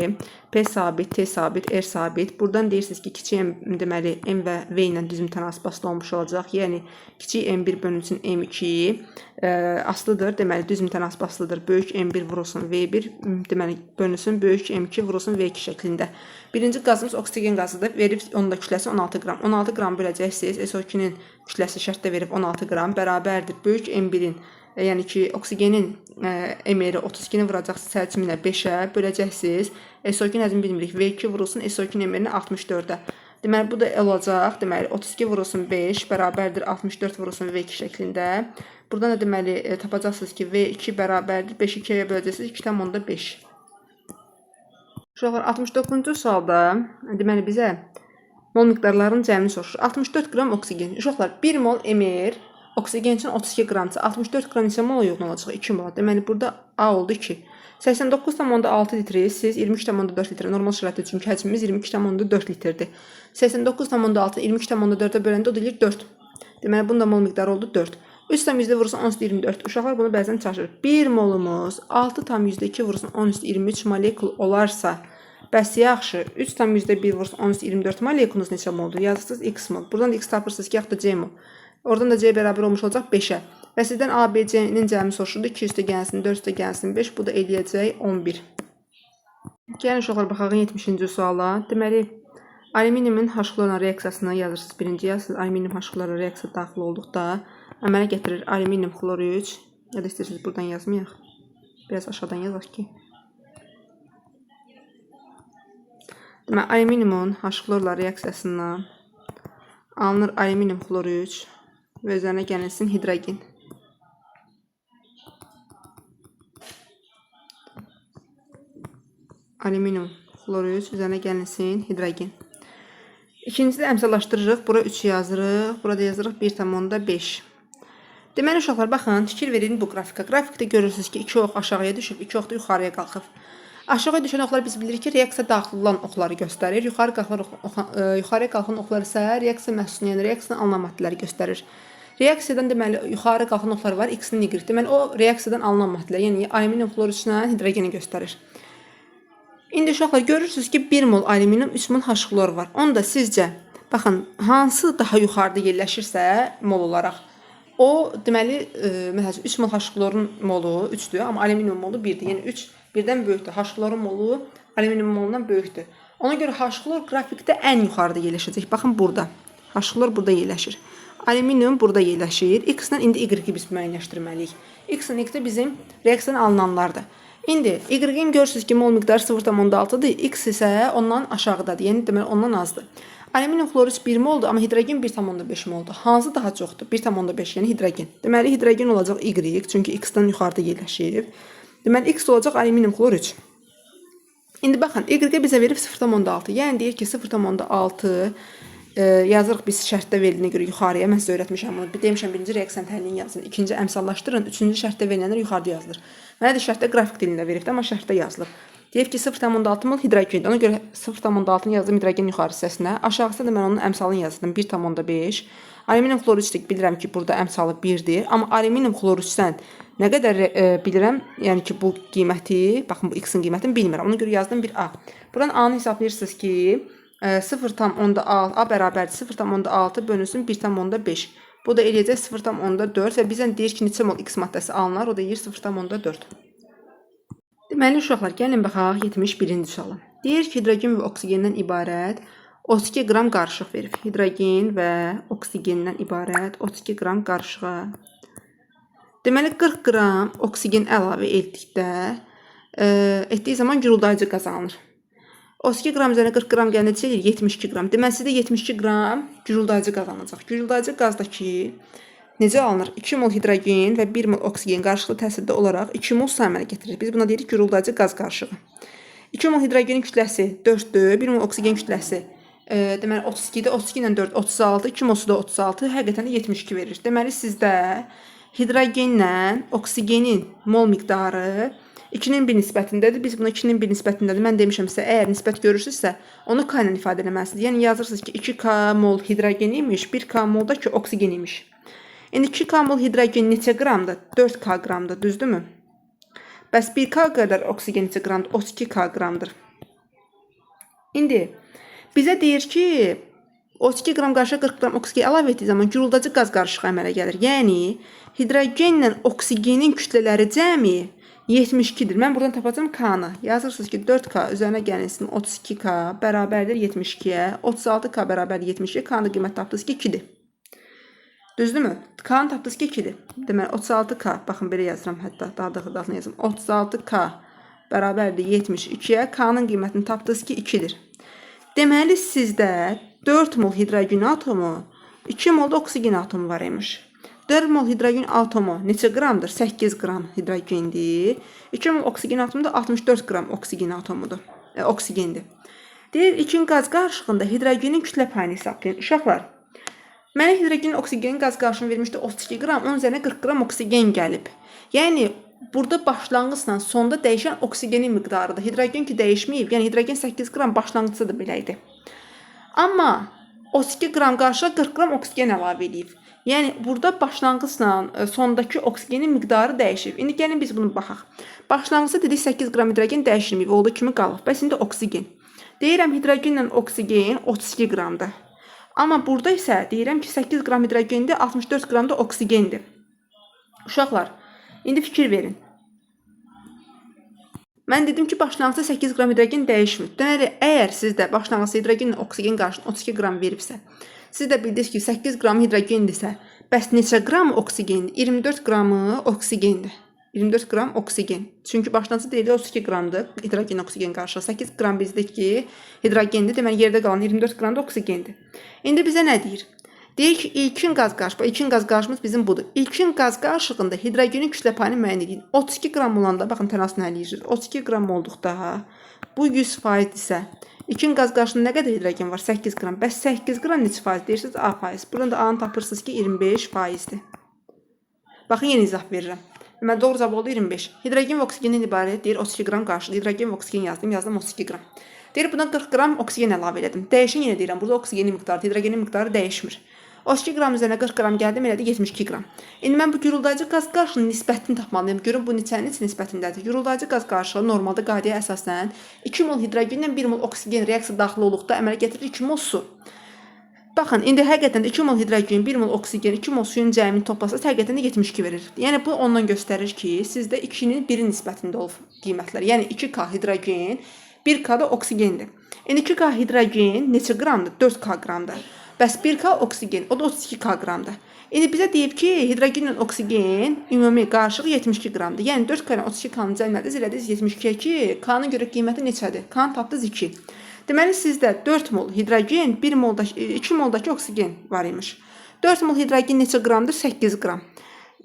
Speaker 1: P sabit, T sabit, R sabit. Buradan deyirsiniz ki, kiçik M deməli M və V ilə düz mütənasib asılı olmuş olacaq. Yəni, kiçik M1 bölünsün M2 asılıdır, deməli düz mütənasib asılıdır. Böyük M1 vurulsun V1, deməli bölünsün böyük M2 vurulsun V2 şəklində. Birinci qazımız oksigen qazıdır. Verib onun da kütləsi 16 qram. 16 qram böləcəksiniz. SO2-nin kütləsi şərtdə verib 16 qram. Bərabərdir. Böyük M1-in, yəni ki, oksigenin emeri 32-ni vuracaqsınız həcminə 5-ə böləcəksiniz. SO2-nin həcmini bilmirik. V2 vurulsun SO2-nin emerini 64-ə. Deməli, bu da olacaq. Deməli, 32 vurulsun 5 bərabərdir 64 vurulsun V2 şəklində. Buradan da deməli, tapacaqsınız ki, V2 bərabərdir 5-i 2-yə böləcəksiniz 2,5. Uşaqlar, 69-cu sualda deməli bizə mol miqdarlarının cəmini soruşur. 64 qram oksigen. Uşaqlar, 1 mol emir, oksigen üçün 32 qramdır. 64 qram isə mola yoxun olacaq 2 mola. Deməli, burada A oldu 2. 89,6 litri siz 23,4 litr normal şəraitdə çünki həcmimiz 22,4 litrdir. 89,6 22,4-ə böləndə o deyir 4. Deməli, bunun da mol miqdarı oldu 4. 3 tam yüzdə vurursun 10 üstə 24. Uşaqlar bunu bəzən çaşır. 1 molumuz 6 tam yüzdə 2 vurursun 10 üstə 23 molekul olarsa, bəs yaxşı, 3 tam yüzdə 1 vurursun 10 üstə 24 molekulunuz neçə moldur? Yazırsınız x mol. Buradan da x tapırsınız ki, yaxud da c mol. Oradan da c bərabər olmuş olacaq 5-ə. Və sizdən A, B, C-nin cəmi soruşurdu. 2 üstə gəlsin, 4 üstə gəlsin 5. Bu da eləyəcək 11. Gəlin uşaqlar, baxaq 70-ci suala. Deməli, alüminiumun H-xlorla reaksiyasını yazırsınız. Birinci yazırsınız. Alüminium H-xlorla reaksiya daxil olduqda əmələ gətirir alüminium xlor 3. Ya da istəyirsiniz buradan yazmayaq. Biraz aşağıdan yazaq ki. Deməli, alüminiumun H-xlorla reaksiyasından alınır alüminium xlor 3 və üzərinə gəlsin hidrogen. Alüminium xlor 3 üzərinə gəlsin hidrogen. İkincisi də əmsallaşdırırıq. Bura 3 yazırıq. Burada yazırıq 1,5. Deməli, uşaqlar, baxın, fikir verin bu qrafika. Qrafikdə görürsünüz ki, 2 ox aşağıya düşüb, 2 ox da yuxarıya qalxıb. Aşağıya düşən oxlar biz bilirik ki, reaksiya daxil olan oxları göstərir. Yuxarıya qalxan oxlar isə reaksiya məhsulunu, yəni reaksiyanın alınan maddələri göstərir. Reaksiyadan deməli, yuxarı qalxan oxlar var, x-in y. Deməli, o reaksiyadan alınan maddələr, yəni alüminium xlor 3-lə hidrogeni göstərir. İndi uşaqlar, görürsünüz ki, 1 mol alüminium, 3 mol H-xlor var. Onu da sizcə, baxın, hansı daha yuxarıda yerləşirsə mol olaraq, o, deməli, məsələn, 3 mol H-xlorun molu 3-dür, amma alüminium molu 1-dir. Yəni, 3 birdən böyükdür. H-xlorun molu alüminium molundan böyükdür. Ona görə H-xlor qrafikdə ən yuxarıda yerləşəcək. Baxın, burada. H-xlor burada yerləşir. Alüminium burada yerləşir. X-lə indi Y-i biz müəyyənləşdirməliyik. X-lə Y də bizim reaksiyadan alınanlardır. İndi Y-in görürsünüz ki, mol miqdarı 0,6-dır. X isə ondan aşağıdadır. Yəni, deməli, ondan azdır. Alüminium xlor 3 1 moldur, amma hidrogen 1,5 moldur. Hansı daha çoxdur? 1,5, yəni hidrogen. Deməli, hidrogen olacaq Y, çünki X-dən yuxarıda yerləşir. Deməli, X olacaq alüminium xlor 3. İndi baxın, Y bizə verib 0,6. Yəni, deyir ki, 0,6 yazırıq biz şərtdə verilənə görə yuxarıya. Mən sizə öyrətmişəm bunu. Demişəm, birinci reaksiyanın təhlilini yazın. İkinci əmsallaşdırın. Üçüncü şərtdə verilənlər yuxarıda yazılır. Mənə də şərtdə qrafik dilində veribdir, amma şərtdə yazılır. Deyib ki, 0,6 mol hidrogendir. Ona görə 0,6-nı yazdım hidrogen yuxarı hissəsinə. Aşağısı da mən onun əmsalını yazdım. 1,5. Alüminium xlor 3-dür. Bilirəm ki, burada əmsalı 1-dir. Amma alüminium xlor 3-dən nə qədər bilirəm, yəni ki, bu qiyməti, baxın, bu x-in qiymətini bilmirəm. Ona görə yazdım 1A. Buradan A-nı hesablayırsınız ki, 0,6 A bərabərdir 0,6 bölünsün 1,5. Bu da eləyəcək 0,4 və bizdən deyir ki, neçə mol x maddəsi alınır, o da deyir 0,4. Deməli, uşaqlar, gəlin baxaq 71-ci suala. Deyir ki, hidrogen və oksigendən ibarət 32 qram qarışıq verir. Hidrogen və oksigendən ibarət 32 qram qarışığa. Deməli, 40 qram oksigen əlavə etdiyi zaman guruldayıcı qaz alınır. 32 qram üzərinə 40 qram gəlir, necə eləyir? 72 qram. Deməli, sizdə 72 qram guruldayıcı qaz alınacaq. Guruldayıcı qazdakı necə alınır? 2 mol hidrogen və 1 mol oksigen qarşılıqlı təsirdə olaraq 2 mol su əmələ gətirir. Biz buna deyirik guruldayıcı qaz qarışığı. 2 mol hidrogenin kütləsi 4-dür, 1 mol oksigen kütləsi deməli 32-də, 32 ilə 4 36, 2 mol suda 36, həqiqətən də 72 verir. Deməli, sizdə hidrogenlə oksigenin mol miqdarı 2-nin 1 nisbətindədir. Biz buna 2-nin 1 nisbətindədir. Mən demişəm sizə, əgər nisbət görürsünüzsə, onu K ilə ifadə eləməlisiniz. Yəni, yazırsınız ki, 2K mol hidrogen imiş, 1K mol da ki, oksigen imiş. İndi 2K mol hidrogen neçə qramdır? 4K qramdır, düzdürmü? Bəs 1K qədər oksigen neçə qramdır? 32K qramdır. İndi bizə deyir ki, 32 qram qarışığa 40 qram oksigen əlavə etdiyi zaman guruldayıcı qaz qarışığı əmələ gəlir. Yəni, hidrogenlə oksigenin kütlələri cəmi 72-dir. Mən buradan tapacağım K-nı. Yazırsınız ki, 4K üzərinə gəlsin 32K bərabərdir 72-yə. 36K bərabərdir 72-yə. K-nı qiymət tapdınız ki, 2-dir. Düzdürmü? K-nı tapdınız ki, 2-dir. Deməli, 36K, baxın, belə yazıram hətta, daha daxilini yazım. 36K bərabərdir 72-yə. K-nın qiymətini tapdınız ki, 2-dir. Deməli, sizdə 4 mol hidrogen atomu, 2 mol da oksigen atomu var imiş. 4 mol hidrogen atomu neçə qramdır? 8 qram hidrogendir. 2 mol oksigen atomu da 64 qram oksigen atomudur. Oksigendir. Deyir, 2 qaz qarışığında hidrogenin kütlə payını hesablayın. Uşaqlar, mənə hidrogenin oksigenin qaz qarışığını vermişdi 32 qram, onun üzərinə 40 qram oksigen gəlib. Yəni, burada başlanğıcla sonda dəyişən oksigenin miqdarıdır. Hidrogen ki dəyişməyib, yəni hidrogen 8 qram başlanğıcıdır belə idi. Amma 32 qram qarışığa 40 qram oksigen əlavə edib. Yəni burada başlanğıcla sondakı oksigenin miqdarı dəyişir. İndi gəlin biz bunu baxaq. Başlanğıcda dedik 8 qram hidrogen dəyişilməyib, olduğu kimi qalıb. Bəs indi oksigen. Deyirəm hidrogenlə oksigen 32 qramdır. Amma burada isə deyirəm ki 8 qram hidrogendir, 64 qram da oksigendir. Uşaqlar, indi fikir verin. Mən dedim ki, başlanğıcda 8 qram hidrogen dəyişmir. Deməli, əgər sizdə başlanğıcda hidrogenlə oksigen qarşılığında 32 qram veribsə, siz də bildiniz ki, 8 qram hidrogendirsə, bəs neçə qram oksigendir? 24 qramı oksigendir. 24 qram oksigen. Çünki başlanğıcda deyilir 32 qramdır hidrogen oksigen qarşılığı. 8 qram bizdəki hidrogendir. Deməli, yerdə qalan 24 qram da oksigendir. İndi bizə nə deyir? Deyir ki, ilkin qaz qarışımı, ilkin qaz qarışımımız bizim budur. İlkin qaz qarışığında hidrogenin kütlə payını müəyyən edin. 32 qram olanda, baxın tənasını ələyəcək. 32 qram olduqda, bu 100% isə, ilkin qaz qarışığında nə qədər hidrogen var? 8 qram. Bəs 8 qram neçə faiz deyirsiniz? A faiz. Buradan da A-nı tapırsınız ki, 25%dir. Baxın, yeni izah verirəm. Deməli, doğru cavab oldu 25. Hidrogen və oksigenin ibarət deyir 32 qram qarşılığı. Hidrogen və oksigen yazdım 32 qram. Deyir, buna 40 qram oksigen əlavə elədim. Dəyişən yenə deyirəm, burada oksigenin miqdarı, hidrogenin miqdarı dəyişmir. 32 qram üzərinə 40 qram gəldim, elədi 72 qram. İndi mən bu guruldayıcı qaz qarşılığının nisbətini tapmalıyım. Görün, bu neçənin nisbətindədir. Guruldayıcı qaz qarşılığı normalda qaydaya əsasən 2 mol hidrogenlə 1 mol oksigen reaksiya daxil olduqda əmələ gətirir 2 mol su. Baxın, indi həqiqətən də 2 mol hidrogen, 1 mol oksigen, 2 mol suyun cəmini toplasaq həqiqətən də 72 verir. Yəni, bu ondan göstərir ki, sizdə 2-nin 1-in nisbətində olub qiymətlər. Yəni, 2K hidrogen, 1K da oksigendir. İndi 2K hidrogen neçə qramdır? 4K qramdır. Bəs 1K oksigen, o da 32K qramdır. İndi bizə deyib ki, hidrogenlə oksigen ümumi qarışıq 72 qramdır. Yəni, 4K ilə 32K-nı cəmlədiniz, elədiniz 72-yə ki, K-nın görə qiyməti neçədir? K-nı tapdınız 2. Deməli, sizdə 4 mol hidrogen, 2 moldakı oksigen var imiş. 4 mol hidrogen neçə qramdır? 8 qram.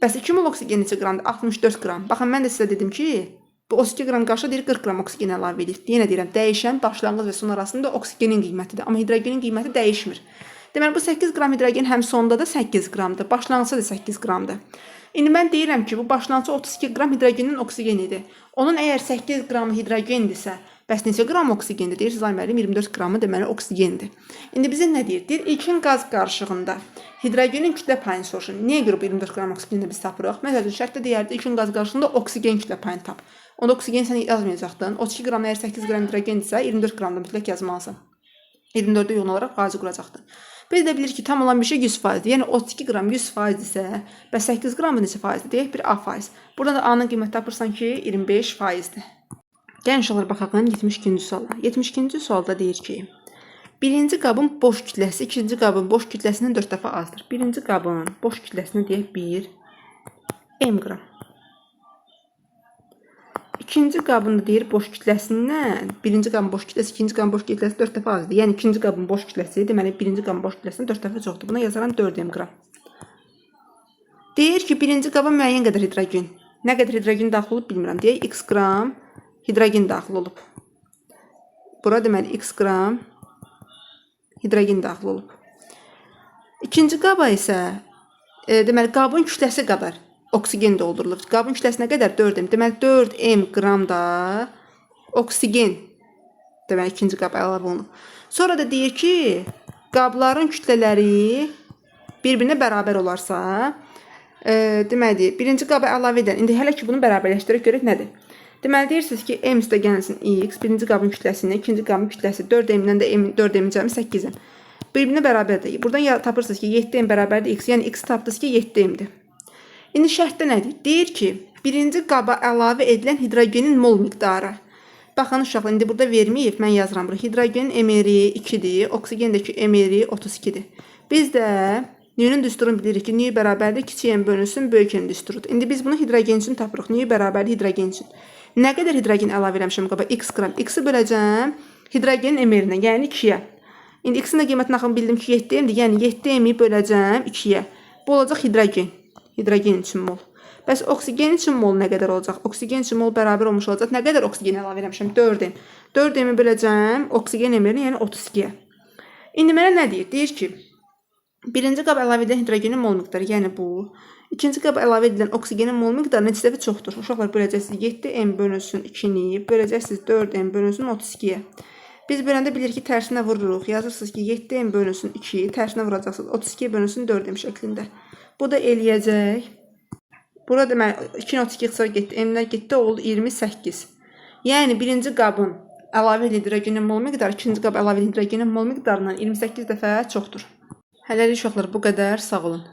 Speaker 1: Bəs 2 mol oksigen neçə qramdır? 64 qram. Baxın, mən də sizə dedim ki, bu 32 qram qarşı deyir 40 qram oksigen əlavə edir. Yenə deyirəm, dəyişən başlanğıc və son arasında oksigenin qiymətidir. Amma hidrogenin qiyməti dəyişmir. Deməli, bu 8 qram hidrogen həm sonda da 8 qramdır, başlanğıcda da 8 qramdır. İndi mən deyirəm ki, bu başlanğıcda 32 qram hidrogenin oksigen idi. Onun əgər 8 qram hidrogendirsə, bəs neçə qram oksigendir? Deyirsiniz, ay müəllim, 24 qramı deməli oksigendir. İndi bizə nə deyir? Deyir, ilkin qaz qarışığında hidrogenin kütlə payını soruşur. Niyə görə bu 24 qram oksigenlə biz tapırıq? Məsələn, şərtdə deyərdi, ilkin qaz qarışığında oksigen kütlə payını tap. Onda oksigen sən yazmayacaqdın. 32 qram əgər 8 qram hidrogendirsə, 24 qramda mütləq yazmalısan. 24-də yoğun olaraq qazı quracaqdın. Biz də bilir ki, tam olan bir şey 100%dir. Yəni 32 qram 100% isə, bəs 8 qramı neçə faizdir? Deyək, bir A faiz. Burada da A-nın qiyməti tapırsan ki, 25%dir. Gəlin uşaqlar baxaqın 72-ci suala. 72-ci sualda deyir ki, birinci qabın boş kütləsi ikinci qabın boş kütləsindən 4 dəfə azdır. Birinci qabın boş kütləsinə deyək 1 m qram. İkinci qabın da deyir boş kütləsindən, birinci qabın boş kütləsi, ikinci qabın boş kütləsi 4 dəfə azdır. Yəni ikinci qabın boş kütləsi, deməli birinci qabın boş kütləsindən 4 dəfə çoxdur. Buna yazaram 4 m qram. Deyir ki, birinci qaba müəyyən qədər hidrogen. Nə qədər hidrogen daxil olub bilmirəm. Deyək, x qram hidrogen daxil olub. Bura deməli x qram hidrogen daxil olub. İkinci qaba isə deməli qabın kütləsi qədər oksigen doldurulub. Qabın kütləsinə qədər 4m. Deməli 4m qram da oksigen deməli ikinci qaba əlavə olunub. Sonra da deyir ki, qabların kütlələri bir-birinə bərabər olarsa, deməli birinci qaba əlavə edən, indi hələ ki bunu bərabərləşdirək görək nədir? Deməli deyirsiniz ki, m üstə gəlsin x, birinci qabın kütləsinə, ikinci qabın kütləsi 4m-dən də 4m cəmi 8m. Bir-birinə bərabərdir. Buradan tapırsınız ki, 7m bərabərdir x, yəni x tapdınız ki, 7m-dir. İndi şərtdə nədir? Deyir ki, birinci qaba əlavə edilən hidrogenin mol miqdarı. Baxın uşaqlar, indi burada verməyib, mən yazıram bura. Hidrogenin m-ri 2-dir, oksigendəki m-ri 32-dir. Biz də nüyünün düsturunu bilirik ki, nüy bərabərdir, kiçik m bölünsün, böyük m düsturudur. İndi biz bunu hidrogen üçün tapırıq. Nüy bərabərdir hidrogen üçün. Nə qədər hidrogen əlavə eləmişəm qaba? X qram. X-i böləcəm hidrogenin m-rinə, yəni 2-yə. İndi x-in də qiymətini axın bildim ki, 7m-dir, yəni 7m-i böləcəm 2-yə. Bu olacaq hidrogen. Hidrogen üçün mol. Bəs oksigen üçün mol nə qədər olacaq? Oksigen üçün mol bərabər olmuş olacaq. Nə qədər oksigen əlavə eləmişəm? 4m. 4m-i böləcəm oksigen m-rini, yəni 32-yə. İndi mənə nə deyir? Deyir ki, birinci qaba əlavə edilən hidrogenin mol miqdarı, yəni bu. İkinci qaba əlavə edilən oksigenin mol miqdarı neçə dəfə çoxdur? Uşaqlar böləcəksiniz 7m bölünsün 2-ni, böləcəksiniz 4m bölünsün 32-yə. Biz böləndə bilirik ki, tərsinə vururuq. Yazırsınız ki, 7m bölünsün 2, tərsinə vuracaqsınız. 32 bölünsün 4m şəklində. Bu da eləyəcək. Burada deməli 2-nin 32 xısa getdi. M-lər getdi, oldu 28. Yəni birinci qabın əlavə hidrogenin mol miqdarı ikinci qab əlavə hidrogenin mol miqdarından 28 dəfə çoxdur. Hələlik uşaqlar bu qədər. Sağ olun.